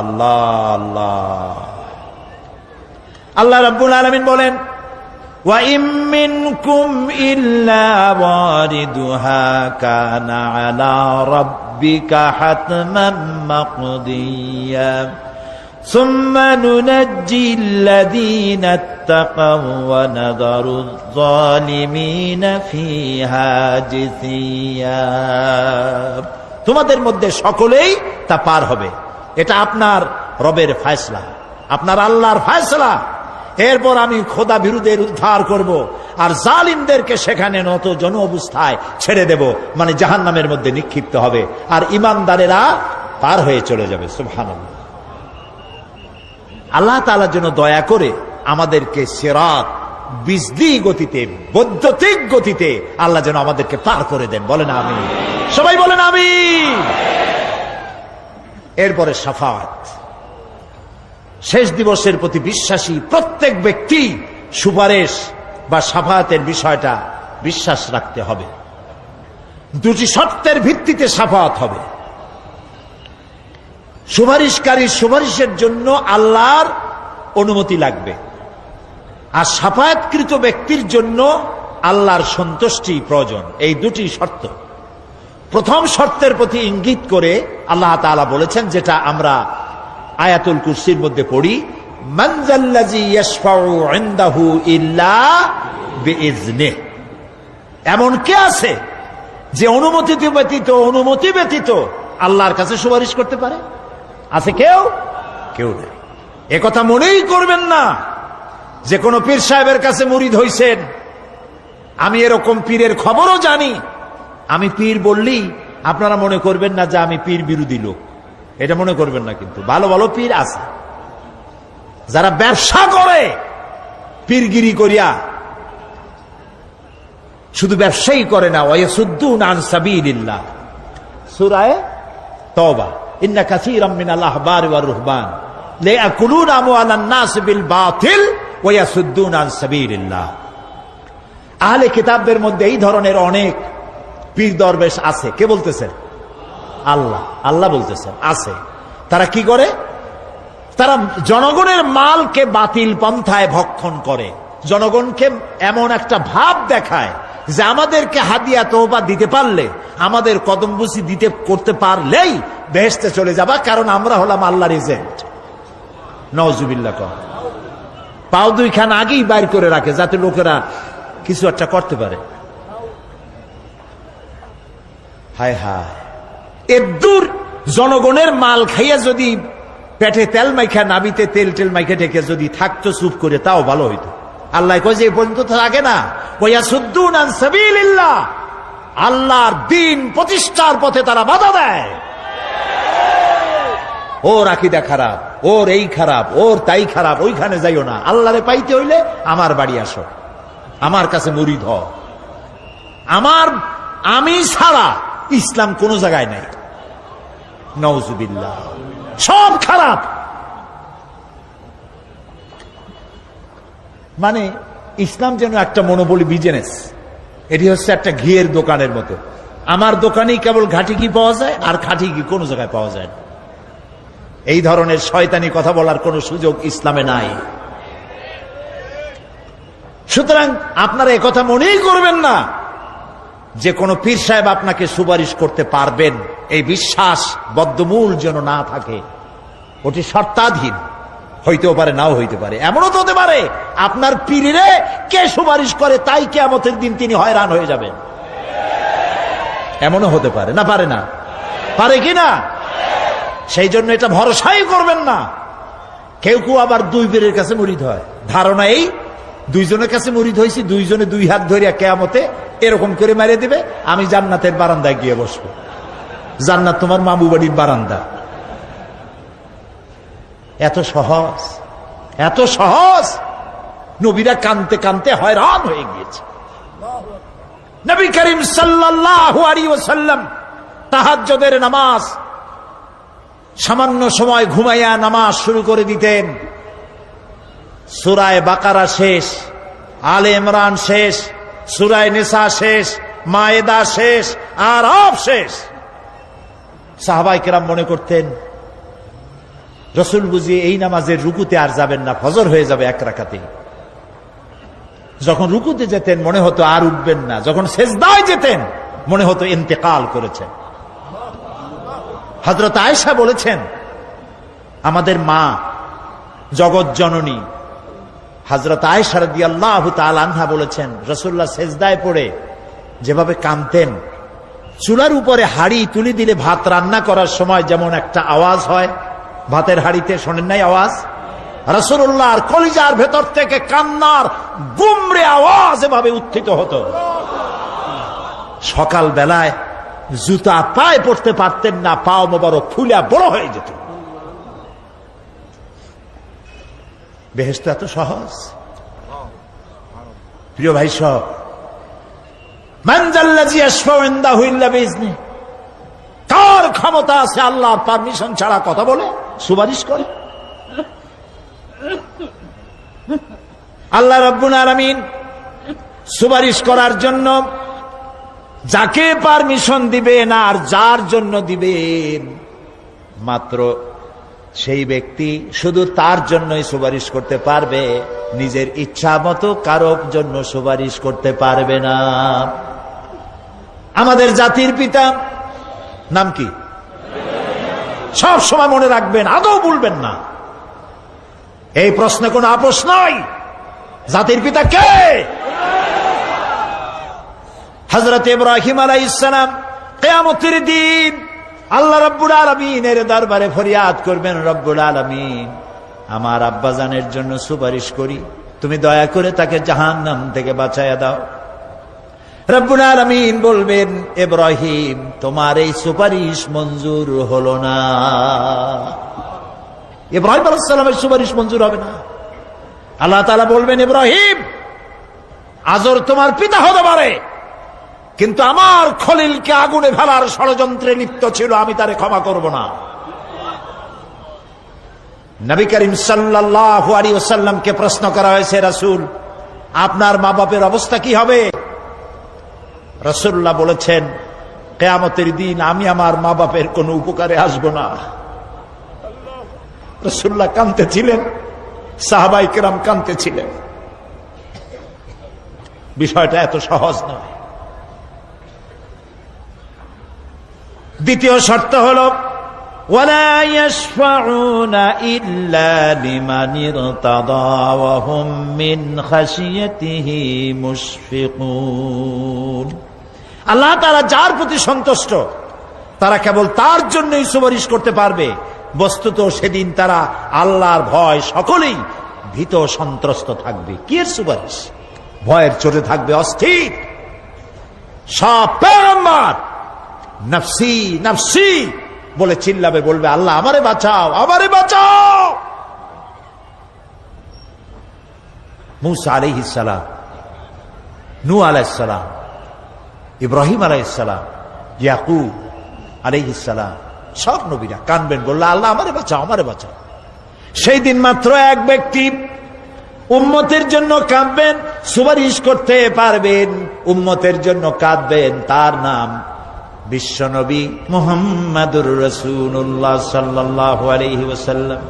আল্লাহ আল্লাহ। আল্লাহ রাব্বুল আলামিন বলেন, ওয়া ইম মিনকুম ইল্লা ওয়ারিদুহা কানা আলা রাব্বিকা হাতমান মাকদিয়া সুম্মা নুনাজ্জিল্লাযীনা ইত্তাকাও ওয়া নাযারুয যালিমিনা ফিহা জিসিয়া। তোমাদের মধ্যে সকলেই তা পার হবে, এটা আপনার রবের ফয়সালা, আপনার আল্লাহর ফয়সালা। এরপর আমি খোদা বিরুদ্ধের উদ্ধার করব, আর জালিমদেরকে সেখানে নত জন অবস্থায় ছেড়ে দেব, মানে জাহান্নামের মধ্যে নিক্ষিপ্ত হবে, আর ঈমানদারেরা পার হয়ে চলে যাবে। সুবহানাল্লাহ। আল্লাহ তাআলার জন্য দয়া করে আমাদেরকে সিরাত বিজলি গতিতে, বৈদ্যুতিক গতিতে আল্লাহ যেন আমাদেরকে পার করে দেন, বলেন আমিন। সবাই বলেন আমিন। এরপরে শাফাআত, শেষ দিবসের প্রতি বিশ্বাসী প্রত্যেক ব্যক্তি সুপারিশ বা শাফাআতের বিষয়টা বিশ্বাস রাখতে হবে। দুটি শর্তের ভিত্তিতে শাফাআত হবে। সুপারিশকারীর সুপারিশের জন্য আল্লাহর অনুমতি লাগবে, আর শাফাআতকৃত ব্যক্তির জন্য আল্লাহর সন্তুষ্টি প্রয়োজন। এই দুটি শর্ত। প্রথম শর্তের প্রতি ইঙ্গিত করে আল্লাহ তাআলা বলেছেন, যেটা আমরা আয়াতুল কুরসির মধ্যে পড়ি, মান যাল্লাযী ইয়াশফাউ ইনদাহু ইল্লা বিইজনিহি। এমন কে আছে যে অনুমতি ব্যতীত আল্লাহর কাছে সুপারিশ করতে পারে? আছে কেউ নেই। একথা মনেই করবেন না যে কোন পীর সাহেবের কাছে মুরিদ হইছেন। আমি এরকম পীরের খবরও জানি। আমি পীর বললেই আপনারা মনে করবেন না যে আমি পীর বিরোধী লোক, এটা মনে করবেন না। কিন্তু ভালো ভালো পীর আছে যারা ব্যবসা করে পীরগিরি করিয়া, শুধু ব্যবসায়ী করে না, ওয়ায়াসুদ্দুনা আন সাবিলিল্লাহ, সূরা তাওবা, ইন্না কাসীরাম মিনাল আহবারি ওয়ার রুহবান লায়াকুলুনা আমওয়ালান নাস বিল বাতিল ওয়ায়াসুদ্দুনা আন সাবিলিল্লাহ। আহলে কিতাবদের মধ্যে এই ধরনের অনেক পীর দরবেশ আছে। কে বলতেছেন? আল্লাহ বলতেছেন আছে। তারা কি করে? তারা জনগণের মালকে বাতিল পন্থায় ভক্ষণ করে, জনগণকে এমন একটা ভাব দেখায় যে আমাদেরকে হাদিয়া তোহবা দিতে পারলে, আমাদের কদমবুসি করতে পারলেই বেহেশতে চলে যাবা, কারণ আমরা হলাম আল্লাহর এজেন্ট। নাউজুবিল্লাহ। পাও দুইখান আগেই বাইর করে রাখে যাতে লোকেরা কিছু একটা করতে পারে। হায় হায়, এদূর জনগণের মাল খাইয়া যদি পেটে তেল মাইখা, নাবিতে তেল মাইখা ঠেকে যদি থাকতো চুপ করে, তাও ভালো হইতো। আল্লাহ কয় যে এই পর্যন্ত থাকে না, ওয়ায়াসুদ্দুনা আন সাবিলিল্লাহ, আল্লাহর দ্বীন প্রতিষ্ঠার পথে তারা বাধা দেয়। ওর আকীদা খারাপ, ওর এই খারাপ, ওর তাই খারাপ, ওইখানে যাইও না। আল্লাহরে পাইতে হইলে আমার বাড়ি আসো, আমার কাছে মুরিদ হও। আমি ছাড়া ইসলাম কোন জায়গায় নাই। নাউজুবিল্লাহ, সব খারাপ। মানে ইসলাম যেন একটা মনোবলি বিজনেস। এটি হচ্ছে একটা ঘিয়ের দোকানের মতো। আমার দোকানেই কেবল ঘাটি ঘি পাওয়া যায়, আর খাঁটি ঘি কোনো জায়গায় পাওয়া যায় না। এই ধরনের শয়তানি কথা বলার কোনো সুযোগ ইসলামে নাই। সুতরাং আপনারা একথা মনেই করবেন না যে কোন পীর সাহেব আপনাকে সুপারিশ করতে পারবেন। এই বিশ্বাস বদ্ধমূল যেন না থাকে। ওটি শর্তাধীন, হইতেও পারে, নাও হইতে পারে। এমনও তো হতে পারে আপনার পীরে কে সুপারিশ করে তাই কিয়ামতের দিন তিনি হয়রান হয়ে যাবেন। এমনও হতে পারে, না পারে না? পারে কি না? সেই জন্য এটা ভরসাই করবেন না। কেউ আবার দুই পীরের কাছে মুরিদ হয়, ধারণা এই দুইজনের কাছে মুরিদ হয়েছি, দুইজনে দুই হাত ধরিয়া কিয়ামতে এরকম করে মারিয়ে দিবে, আমি জান্নাতের বারান্দায় গিয়ে বসবো। জান্নাত তোমার মামু বাড়ির বারান্দা। এত সহজ। নবীরা কানতে কানতে হয়রান হয়ে গিয়েছে। নবী করিম সাল্লাল্লাহু আলাইহি ওয়াসাল্লাম তাহাজ্জুদের নামাজ সামান্য সময় ঘুমাইয়া নামাজ শুরু করে দিতেন। সূরা বাকারা শেষ, আলে ইমরান শেষ, সূরা নিসা শেষ, মায়েদা শেষ, আরাফ শেষ। সাহাবায়ে কেরাম মনে করতেন রাসূল বুঝি এই নামাজের রুকুতে আর যাবেন না, ফজর হয়ে যাবে এক রাকাতে। যখন রুকুতে যেতেন মনে হতো আর উঠবেন না, যখন সেজদায় যেতেন মনে হতো ইন্তেকাল করেছেন। হযরত আয়েশা বলেছেন, আমাদের মা জগৎ জননী হযরত আয়েশা রাদিয়াল্লাহু তাআলা আনহা বলেছেন, রাসূলুল্লাহ সেজদায় পড়ে যেভাবে কাঁদতেন, চুলার উপরে হাড়ি তুলে দিলে ভাত রান্না করার সময় যেমন একটা আওয়াজ হয় ভাতের হাড়িতে, শোনেন নাই আওয়াজ? রাসূলুল্লাহর কলিজার ভেতর থেকে কান্নার গুমরে আওয়াজ এভাবে উত্থিত হতো। সকাল বেলায় জুতা পায়ে পড়তে পারতেন না, পাও মোবারক ফুলা বড় হয়ে যেত। বেহেশত এত সহজ। প্রিয় ভাই সব, মান যাল্লাযী ইয়াশফাউ ইনদাহু ইল্লা বিইজনিহি, কার ক্ষমতা আছে আল্লাহর পারমিশন ছাড়া কথা বলে সুপারিশ করে? আল্লাহ রাব্বুল আলামিন সুপারিশ করার জন্য যাকে পারমিশন দিবেন আর যার জন্য দিবেন মাত্র সেই ব্যক্তি শুধু তার জন্যই সুপারিশ করতে পারবে, নিজের ইচ্ছা মতো কারোর জন্য সুপারিশ করতে পারবে না। আমাদের জাতির পিতা নাম কি? সব সময় মনে রাখবেন, আদৌ ভুলবেন না। এই প্রশ্নে কোনো আপোষ নয়। জাতির পিতা কে? হযরত ইব্রাহিম আলাইহিস সালাম কিয়ামতের দিন আল্লাহ রাব্বুল আলামিনের দরবারে ফরিয়াদ করবেন, রব্বুল আলামিন, আমার আব্বাজানের জন্য সুপারিশ করি, তুমি দয়া করে তাকে জাহান্নাম থেকে বাঁচায়া দাও। রব্বুল আলামিন বলবেন, ইব্রাহিম, তোমার এই সুপারিশ মঞ্জুর হলো না। ইব্রাহিম আলাইহিস সালামের সুপারিশ মঞ্জুর হবে না। আল্লাহ তাআলা বলবেন, ইব্রাহিম, আজর তোমার পিতা হতে পারে, কিন্তু আমার খলিলকে আগুনে ফেলার ষড়যন্ত্রে লিপ্ত ছিল, আমি তারে ক্ষমা করব না। নবী করিম সাল্লাল্লাহু আলাইহি ওয়াসাল্লামকে প্রশ্ন করা হয়েছে, রাসূল, আপনার মা বাপের অবস্থা কি হবে? রাসূলুল্লাহ বলেছেন, কিয়ামতের দিন আমি আমার মা বাপের কোনো উপকারে আসব না। রাসূলুল্লাহ কাঁদতেছিলেন, সাহাবায়ে কেরাম কাঁদতেছিলেন। বিষয়টা এত সহজ নয়। দ্বিতীয় শর্ত হলো, ওয়ালা ইয়াশফাউনা ইল্লা লিমান ইরতাদা ওয়া হুম মিন খাশিয়াতিহি মুশফিকুন। আল্লাহ তাআলা যার প্রতি সন্তুষ্ট, তারা কেবল তার জন্যই সুপারিশ করতে পারবে। বস্তুত সেদিন তারা আল্লাহর ভয় সকলেই ভীত সন্ত্রস্ত থাকবে। কি এর সুপারিশ? ভয়ের চোটে থাকবে, অস্থির। সব পয়গম্বর নফসি নফসি বলে চিল্লাবে, বলবে, আল্লাহ আমারে বাঁচাও, আমারে বাঁচাও। মুসা আলাইহিস সালাম, নূহ আলাইহিস সালাম, ইব্রাহিম আলাইহিস সালাম, ইয়াকুব আলাইহিস সালাম, সব নবীরা কাঁদবেন, বললে, আল্লাহ আমারে বাঁচাও, আমারে বাঁচাও। সেই দিন মাত্র এক ব্যক্তি উম্মতের জন্য কাঁদবেন, সুপারিশ করতে পারবেন, উম্মতের জন্য কাঁদবেন, তার নাম বিশ্বনবী মুহাম্মাদুর রাসূলুল্লাহ সাল্লাল্লাহু আলাইহি ওয়াসাল্লাম।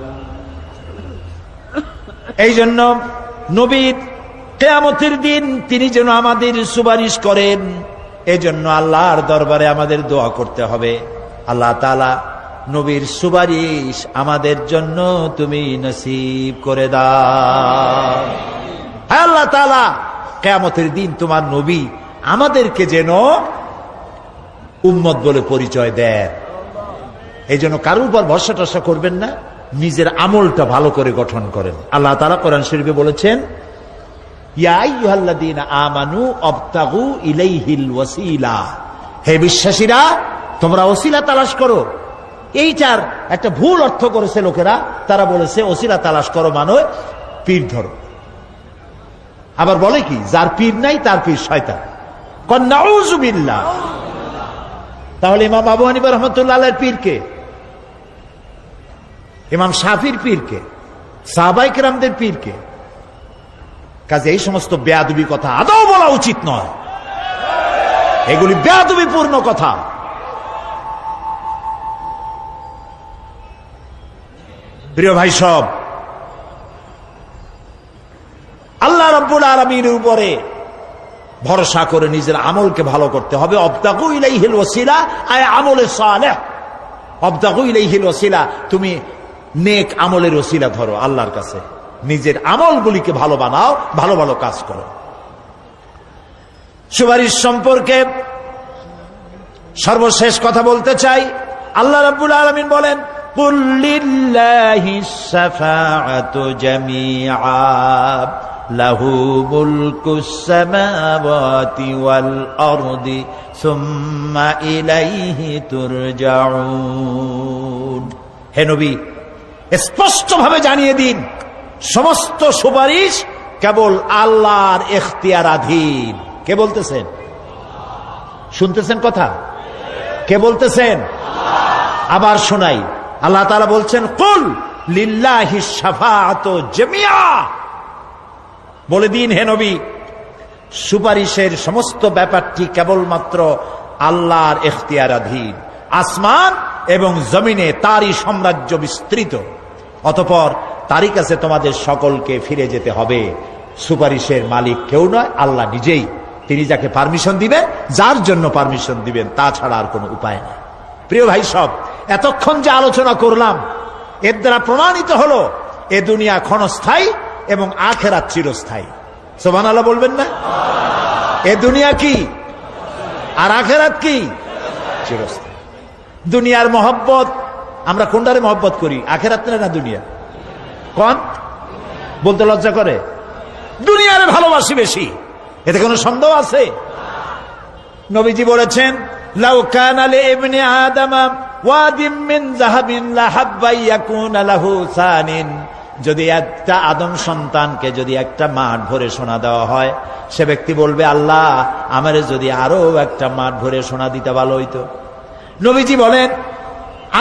এই জন্য নবী কিয়ামতের দিন তিনি যেন আমাদের সুপারিশ করেন, এজন্য আল্লাহর দরবারে আমাদের দোয়া করতে হবে, আল্লাহ তাআলা নবীর সুপারিশ আমাদের জন্য তুমি নসিব করে দাও। হ্যাঁ আল্লাহ তাআলা, কিয়ামতের দিন তোমার নবী আমাদেরকে যেন উম্মত বলে পরিচয় দেন। এই জন্য কারোর উপর ভরসা টরসা করবেন না, নিজের আমলটা ভালো করে গঠন করেন। আল্লাহ তাআলা কোরআন শরীফে বলেছেন, ইয়া আইয়ুহাল্লাযীনা আমানু আবতাগু ইলাইহিল ওয়াসিলা, হে বিশ্বাসীরা, তোমরা ওসিলা তালাশ করো। এইটার একটা ভুল অর্থ করেছে লোকেরা, তারা বলেছে ওসিলা তালাশ করো মানে পীর ধরো। আবার বলে কি, যার পীর নাই তার পীর শয়তান। কন নাউযু বিল্লাহ। তাহলে ইমাম আবু হানিফা রাহমাতুল্লাহ আলাইহির পীর কে? ইমাম শাফির পীর কে? সাহাবায়ে কেরামদের পীর কে? কাজে এই সমস্ত বেয়াদবি কথা আদৌ বলা উচিত নয়। এগুলি বেয়াদবিপূর্ণ কথা। প্রিয় ভাই সব, আল্লাহ রাব্বুল আলামিনের উপরে ভরসা করে নিজের আমলকে ভালো করতে হবে। অবতাগু ইলাইহিল ওয়াসিলা আয় আমলে সালেহ। অবতাগু ইলাইহিল ওয়াসিলা, তুমি নেক আমলের ওসিলা ধরো আল্লাহর কাছে, নিজের আমলগুলিকে ভালো বানাও, ভালো ভালো কাজ করো। সুপারিশ সম্পর্কে সর্বশেষ কথা বলতে চাই। আল্লাহ রাব্বুল আলামিন বলেন, কুল লিল্লাহিস শাফাআতু জামিআ লাহু মুলকুস সামাওয়াতি ওয়াল আরদি সুম্মা ইলাইহি তুরজাউন। হে নবী, স্পষ্টভাবে জানিয়ে দিন, সমস্ত সুপারিশ কেবল আল্লাহর এখতিয়ারাধীন। কে বলতেছেন? শুনতেছেন কথা? কে বলতেছেন? আবার শোনাই, আল্লাহ তাআলা বলছেন, কুল লিল্লাহিস শাফাআতু জামিআ। বলে দিন হে নবী, সুপারিশের সমস্ত ব্যাপারটি কেবলমাত্র আল্লাহর এখতিয়ারাধীন। আসমান এবং জমিনে তারই সাম্রাজ্য বিস্তৃত, অতঃপর তারই কাছে তোমাদের সকলকে ফিরে যেতে হবে। সুপারিশের মালিক কেউ নয়, আল্লাহ নিজেই। তিনি যাকে পারমিশন দিবেন, যার জন্য পারমিশন দিবেন, তাছাড়া আর কোনো উপায় নেই। প্রিয় ভাই সব, এতক্ষণ যে আলোচনা করলাম এর দ্বারা প্রমাণিত হলো এ দুনিয়া ক্ষণস্থায়ী এবং আখিরাত চিরস্থায়ী। সুবহানাল্লাহ বলবেন না? এ দুনিয়া কি আর আখিরাত কি? চিরস্থায়ী। দুনিয়ার মহব্বত আমরা কোনটারে মহব্বত করি, আখিরাত না দুনিয়া? কোন বলতে লজ্জা করে? দুনিয়ারে ভালোবাসি বেশি, এতে কোনো সন্দেহ আছে? নবীজি বলেছেন, লাউ কানা লিইবনি আদামা ওয়াদিম মিন যাহাবিন লাহাব্বা ইয়াকুনা লাহু সানিন, যদি একটা আদম সন্তানকে যদি একটা মাঠ ভরে সোনা দেওয়া হয়, সে ব্যক্তি বলবে, আল্লাহ আমারে যদি আরো একটা মাঠ ভরে সোনা দিতে ভালো হইতো। নবীজি বলেন,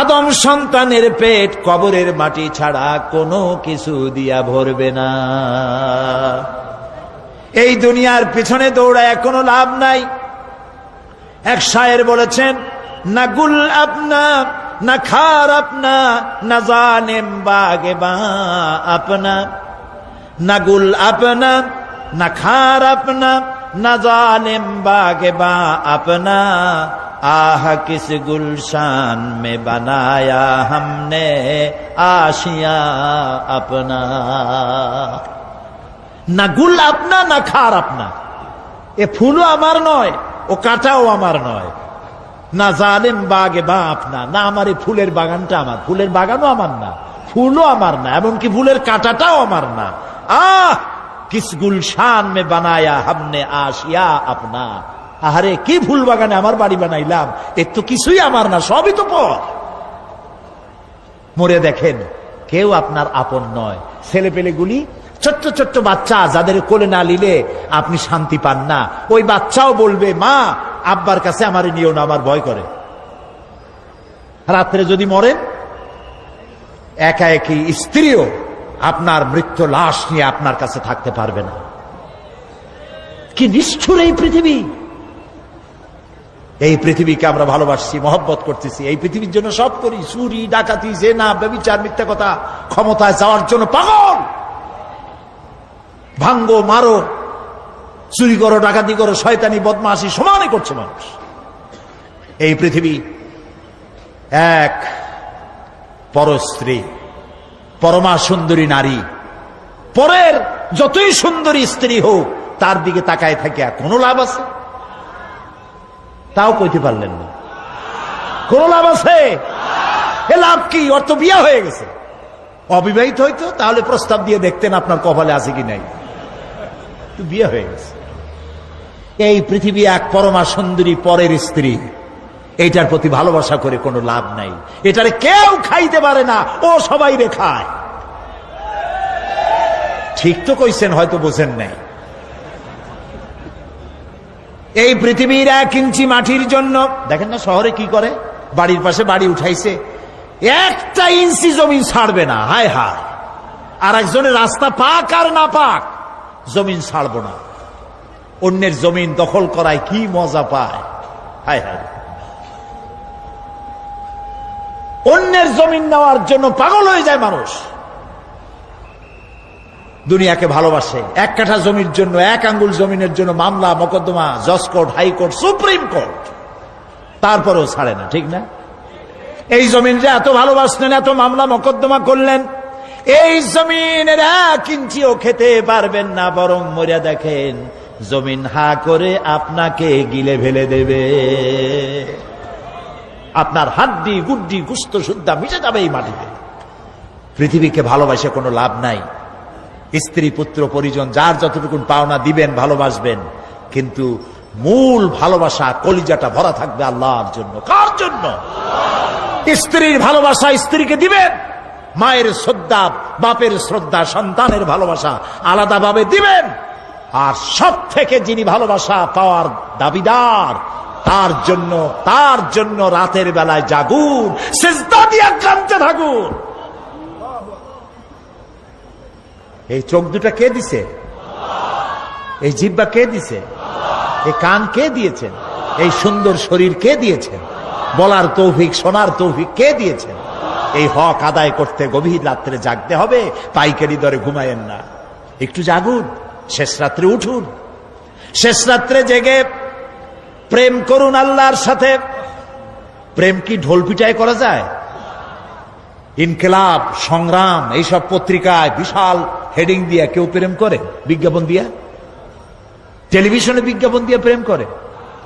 আদম সন্তানের পেট কবরের মাটি ছাড়া কোনো কিছু দিয়া ভরবে না। এই দুনিয়ার পিছনে দৌড়ায় কোনো লাভ নাই। এক শায়ের বলেছেন, না গুল আপনা না খার আপনা না জানেম বাগে বা আপনা, না গুল আপনা না খার আপনা না জানেম বাগে বা আপনা, আহ কিস গুলশান মে বানায়া हमने आशिया अपना। না গুল আপনা না খার আপনা, এ ফুলও আমার নয়, ও কাঁটাও আমার নয়। না জালেম বাগে বা আপনা, না আমার এই ফুলের বাগানটা আমার, ফুলের বাগানও আমার না, ফুলও আমার না, এমনকি ফুলের কাঁটাটাও আমার না। আহ কিস গুলশান মে বানায়া हमने आशिया अपना, আরে কি ফুল বাগানে আমার বাড়ি বানাইলাম, এর তো কিছুই আমার না, সবই তো পর। মরে দেখেন কেউ আপনার আপন নয়। ছেলে পেলেগুলি, ছোট্ট ছোট্ট বাচ্চা যাদের কোলে না নিলে আপনি শান্তি পান না, ওই বাচ্চাও বলবে, মা আব্বার কাছে আমার নিও না, আমার ভয় করে। রাত্রে যদি মরেন, একা একই স্ত্রীও আপনার মৃত্যু লাশ নিয়ে আপনার কাছে থাকতে পারবে না। কি নিষ্ঠুর এই পৃথিবী! এই পৃথিবীকে আমরা ভালোবাসছি, মহব্বত করতেছি, এই পৃথিবীর জন্য সব করি, চুরি ডাকাতি জেনা ব্যভিচার মিথ্যা কথা, ক্ষমতায় যাওয়ার জন্য পাগল। ভাঙ্গো মারো, চুরি করো, ডাকাতি করো, শয়তানি বদমাশি সমানে করছে মানুষ। এই পৃথিবী এক পরস্ত্রী, পরমা সুন্দরী নারী, পরের যতই সুন্দরী স্ত্রী হোক তার দিকে তাকায় থাকে কোনো লাভ আছে? তাও কইতে পারলেন না, কোন লাভ আছে? এ লাভ কি? ওর তো বিয়ে হয়ে গেছে। অবিবাহিত হইতো তাহলে প্রস্তাব দিয়ে দেখতেন আপনার কপালে আছে কি নাই, বিয়ে হয়ে গেছে। এই পৃথিবী এক পরমা সুন্দরী পরের স্ত্রী, এইটার প্রতি ভালোবাসা করে কোনো লাভ নাই। এটারে কেউ খাইতে পারে না, ও সবাই রে খায়। ঠিক তো কইছেন, হয়তো বোঝেন নাই। এই পৃথিবীর 1 ইঞ্চি মাটির জন্য দেখেন না শহরে কি করে, বাড়ির পাশে বাড়ি উঠাইছে, 1 ইঞ্চি জমিন ছাড়বে না। হায় হায়, আর একজনের রাস্তা পাক আর না পাক, জমিন ছাড়বো না। অন্যের জমিন দখল করায় কি মজা পায়! হায় হায়, অন্যের জমিন নেওয়ার জন্য পাগল হয়ে যায় মানুষ। দুনিয়াকে ভালোবাসে, 1 কাঠা জমির জন্য, 1 আঙ্গুল জমিনের জন্য মামলা মোকদ্দমা, জজ কোর্ট, হাইকোর্ট, সুপ্রিম কোর্ট, তারপরেও ছাড়ে না। ঠিক না? এই জমিন যে এত ভালোবাসলেন, এত মামলা মোকদ্দমা করলেন, এই জমিনের 1 ইঞ্চিও খেতে পারবেন না, বরং মরিয়া দেখেন জমিন হা করে আপনাকে গিলে ফেলে দেবে। আপনার হাড্ডি গুড্ডি গুস্ত সুদ্ধা মিশে যাবে এই মাটিতে। পৃথিবীকে ভালোবাসে কোনো লাভ নাই। স্ত্রী পুত্র পরিজন যার যতটুকু পাওনা দিবেন, ভালোবাসবেন, কিন্তু মূল ভালোবাসা, কলিজাটা ভরা থাকবে আল্লাহর জন্য। কার জন্য? স্ত্রীর ভালোবাসা স্ত্রীকে দিবেন, মায়ের শ্রদ্ধা, বাপের শ্রদ্ধা, সন্তানের ভালোবাসা আলাদাভাবে দিবেন। আর সব থেকে যিনি ভালোবাসা পাওয়ার দাবিদার, তার জন্য রাতের বেলায় জাগুন, সিজদা দিয়া কাঁদতে থাকুন। এই চোখ দুটা কে দিছে? এই জিহ্বা কে দিছে? এই কান কে দিয়েছেন? এই সুন্দর শরীর কে দিয়েছেন? বলার তৌফিক, শোনার তৌফিক কে দিয়েছেন? এই হক আদায় করতে গভীর রাত্রে জাগতে হবে, পাইকারি দরে ঘুমায়েন না, একটু জাগুন, শেষ রাত্রে উঠুন, শেষ রাত্রে জেগে প্রেম করুন আল্লাহর সাথে। প্রেম কি ঢোল পিটায় করা যায়? ইনকিলাব, সংগ্রাম, এইসব পত্রিকায় বিশাল হেডিং দিয়া কেউ প্রেম করে? বিজ্ঞাপন দিয়া? টেলিভিশনে বিজ্ঞাপন দিয়ে প্রেম করে?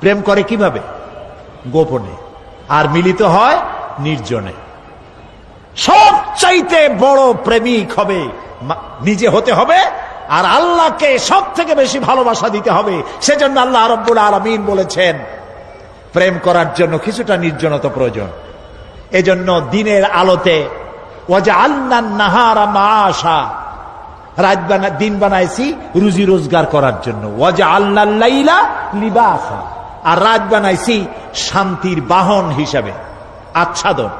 প্রেম করে কিভাবে? গোপনে। আর মিলিত হয় নির্জনে। সবচাইতে বড় প্রেমিক হবে নিজে হতে হবে, আর আল্লাহকে সব থেকে বেশি ভালোবাসা দিতে হবে। সেজন্য আল্লাহ রাব্বুল আলামিন বলেছেন প্রেম করার জন্য কিছুটা নির্জনতা প্রয়োজন। এজন্য দিনের আলোতে ওয়াজআলনান নাহারা মাআশা, দিন বানাইছি রুজি রোজগার করার জন্য। ওয়াজআলনাল লাইলা লিবাসা, আর রাত বানাইছি শান্তির বাহন হিসাবে, আচ্ছাদন।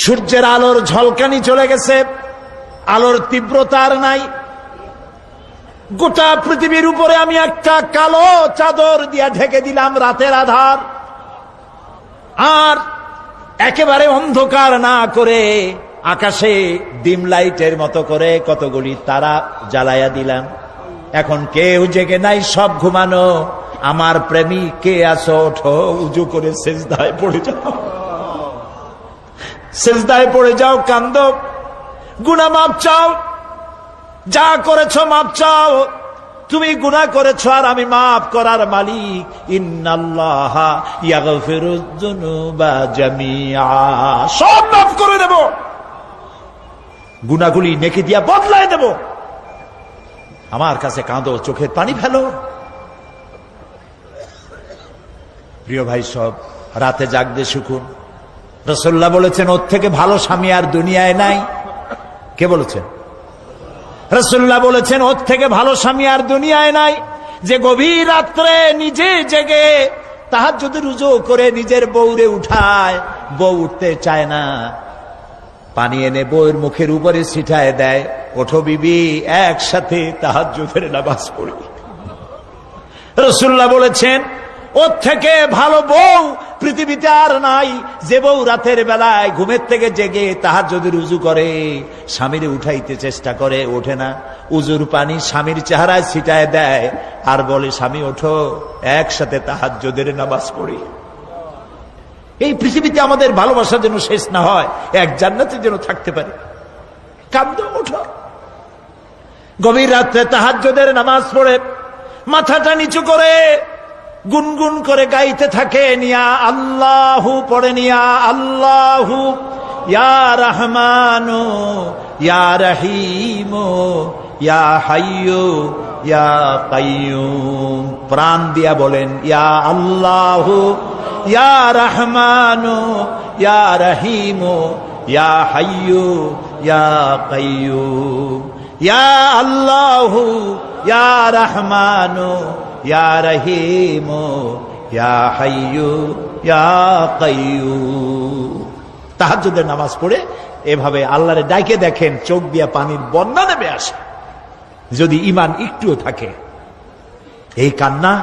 সূর্যের আলোর ঝলকানি চলে গেছে, আলোর তীব্রতা আর নাই। গোটা পৃথিবীর উপরে আমি একটা কালো চাদর দিয়া ঢেকে দিলাম রাতের আধার, আর একেবারে অন্ধকার না করে আকাশে ডিম লাইটের মতো করে কতগুলি তারা জ্বালাইয়া দিলাম। এখন কেউ জেগে নাই, সব ঘুমানো। আমার প্রেমিক কে আছো, ওঠো, উজু করে সেজদায় পড়ে যাও, সেজদায় পড়ে যাও, কান্দো, গুনাহ মাপ চাও, যা করেছো মাপ চাও। তুমি গুনাহ করেছো আর আমি মাফ করার মালিক। ইন্নাল্লাহা ইয়াগফিরুয যুনুবা জামিআ, সব মাফ করে দেব, গুনাহগুলি নেকি দিয়া বদলায় দেব। আমার কাছে কাঁদো, চোখের পানি ফেলো। প্রিয় ভাই, সব রাতে জাগতে শিখুন। রাসূলুল্লাহ বলেছেন ওর থেকে ভালো স্বামী আর দুনিয়ায় নাই। কে বলেছেন? রাসূলুল্লাহ বলেছেন ওর থেকে ভালো স্বামী আর দুনিয়ায় নাই, যে গভীর রাত্রে নিজে জেগে তাহাজ্জুদের রুজু করে নিজের বউরে উঠায়, বউ উঠতে চায় না, পানি এনে বউয়ের মুখের উপরে ছিটায় দেয়, ওঠো বিবি, একসাথে তাহাজ্জুদের নামাজ পড়ি। রাসূলুল্লাহ বলেছেন ওর থেকে ভালো বউ পৃথিবীতে আর নাই, যে বউ রাতের বেলায় ঘুমের থেকে জেগে তাহাজ্জুদের উজু করে, স্বামীরে উঠাইতে চেষ্টা করে, ওঠে না, উজুর পানি স্বামীর চেহারায় ছিটায় দেয় আর বলে স্বামী ওঠো, একসাথে তাহাজ্জুদের নামাজ পড়ি। এই পৃথিবীতে আমাদের ভালোবাসা যেন শেষ না হয়, এক জান্নাতে যেন থাকতে পারে। কাঁদো, ওঠো। গভীর রাত্রে তাহাজ্জুদের নামাজ পড়ে মাথাটা নিচু করে গুনগুন করে গাইতে থাকে, নিয়া আল্লাহু পড়ে, নিয়া আল্লাহু ইয়া রহমানু ইয়া রহিমু ইয়া হাইয়ু ইয়া কাইয়ুম। প্রাণ দিয়া বলেন ইয়া আল্লাহু ইয়া রহমানু ইয়া রহিমু ইয়া হাইয়ু ইয়া কাইয়ুম। ইয়া আল্লাহু ইয়া রহমানু ইয়া রহিমু ইয়া হাইয়ু ইয়া কাইয়ুম। তাহাজ্জুদের নামাজ পড়ে এভাবে আল্লাহরে ডাকে দেখেন, চোখ দিয়া পানির বন্যা নেমে আসে, যদি ঈমান একটুও থাকে। এই কান্না,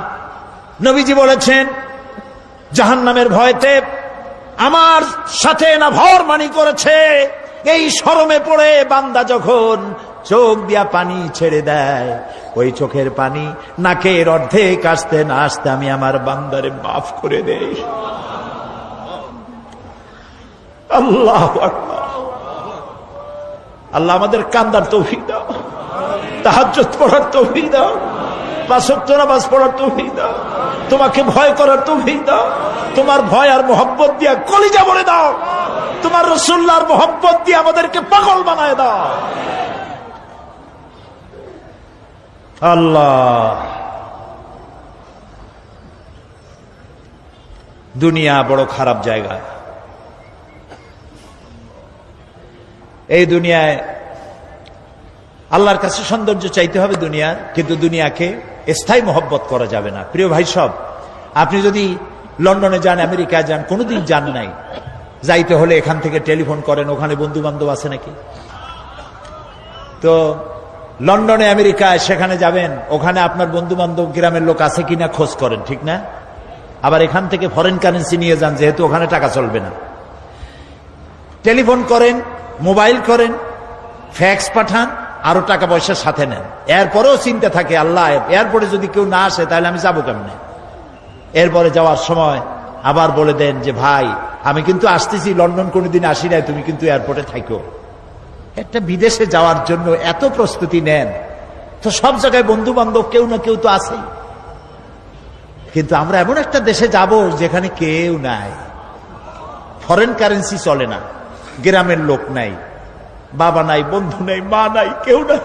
নবীজি বলেছেন জাহান্নামের ভয়তে আমার সাথে না ভরমানি করেছে। এই শরমে পড়ে বান্দা যখন চোখ দিয়া পানি ছেড়ে দেয়, ওই চোখের পানি নাকের অর্ধেক আসতে না আসতে আমি আমার বান্দারে মাফ করে দেই। আল্লাহু আকবার। আল্লাহ আমাদের কান্দার তৌফিক দাও, তাহাজ্জুদ পড়ার তৌফিক দাও, পাঁচ ওয়াক্ত নামাজ পড়ার তৌফিক দাও, তোমাকে ভয় করার তৌফিক দাও, তোমার ভয় আর মোহব্বত দিয়া কলিজা ভরে দাও, তোমার রাসূলুল্লাহর মোহব্বত দিয়ে আমাদেরকে পাগল বানায় দাও। আল্লাহ, দুনিয়া বড় খারাপ জায়গা। এই দুনিয়ায় আল্লাহর কাছে সৌন্দর্য চাইতে হবে দুনিয়ার, কিন্তু দুনিয়াকে স্থায়ী মোহব্বত করা যাবে না। প্রিয় ভাই সব, আপনি যদি লন্ডনে যান, আমেরিকায় যান, কোনোদিন যান নাই, যাইতে হলে এখান থেকে টেলিফোন করেন, ওখানে বন্ধু বান্ধব আছে নাকি? তো লন্ডনে আমেরিকায় সেখানে যাবেন, ওখানে আপনার বন্ধু বান্ধব গ্রামের লোক আছে কিনা খোঁজ করেন, ঠিক না? আবার এখান থেকে ফরেন কারেন্সি নিয়ে যান, যেহেতু ওখানে টাকা চলবে না। টেলিফোন করেন, মোবাইল করেন, ফ্যাক্স পাঠান, আরো টাকা পয়সা সাথে নেন। এরপরেও চিন্তা থাকে আল্লাহ এয়ারপোর্টে যদি কেউ না আসে তাহলে আমি যাবো কেমনে? এরপরে যাওয়ার সময় আবার বলে দেন যে ভাই আমি কিন্তু আসতেছি, লন্ডন কোনোদিন আসি নাই, তুমি কিন্তু এয়ারপোর্টে থাকো। একটা বিদেশে যাওয়ার জন্য এত প্রস্তুতি নেন, তো সব জায়গায় বন্ধু বান্ধব কেউ না কেউ তো আছেই। কিন্তু আমরা এমন একটা দেশে যাব যেখানে কেউ নাই, ফরেন কারেন্সি চলে না, গ্রামের লোক নাই, বাবা নাই, বন্ধু নাই, মা নাই, কেউ নাই।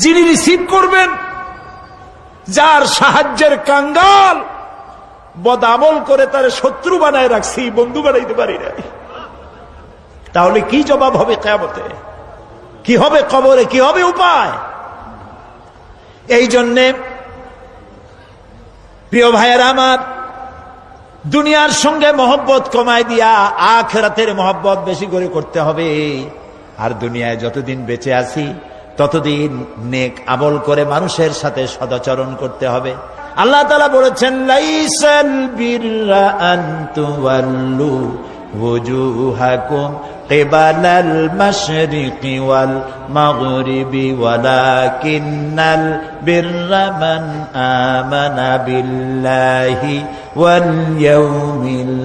যিনি রিসিভ করবেন, যার সাহায্যের কাঙ্গাল, বদ আমল করে তার শত্রু বানায় রাখছি, বন্ধু বানাইতে পারি নাই। তাহলে কি জবাব হবে কিয়ামতে? কি হবে কবরে? কি হবে উপায়? এই জন্যে প্রিয় ভাইয়েরা আমার, দুনিয়ার সঙ্গে মহব্বত কমায় দিয়া আখিরাতের মহব্বত বেশি করে করতে হবে। আর দুনিয়ায় যতদিন বেঁচে আছি ততদিন নেক আমল করে মানুষের সাথে সদাচরণ করতে হবে। আল্লাহ তাআলা বলেছেন, লাইসাল বিররা আন তুওয়াল্লু ওয়াজুহাকুম কিবালাল মাশরিকি ওয়াল মাগরিবি ওয়ালাকিন্নাল বিররা মান আমানা বিল্লাহি ওয়াল ইয়াউমিল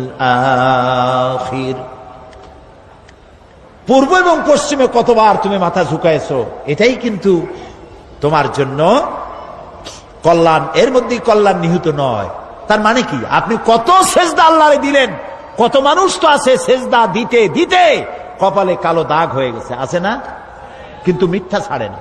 আখির। পূর্ব এবং পশ্চিমে কতবার তুমি মাথা ঝুঁকাইছো, এটাই কিন্তু তোমার জন্য কল্যাণ। এর মধ্যেই কল্যাণ নিহিত নয়। তার মানে কি? আপনি কত সেজদা আল্লাহরে দিলেন, কত মানুষ তো আছে সেজদা দিতে দিতে কপালে কালো দাগ হয়ে গেছে, আছে না? কিন্তু মিথ্যা ছাড়ে না।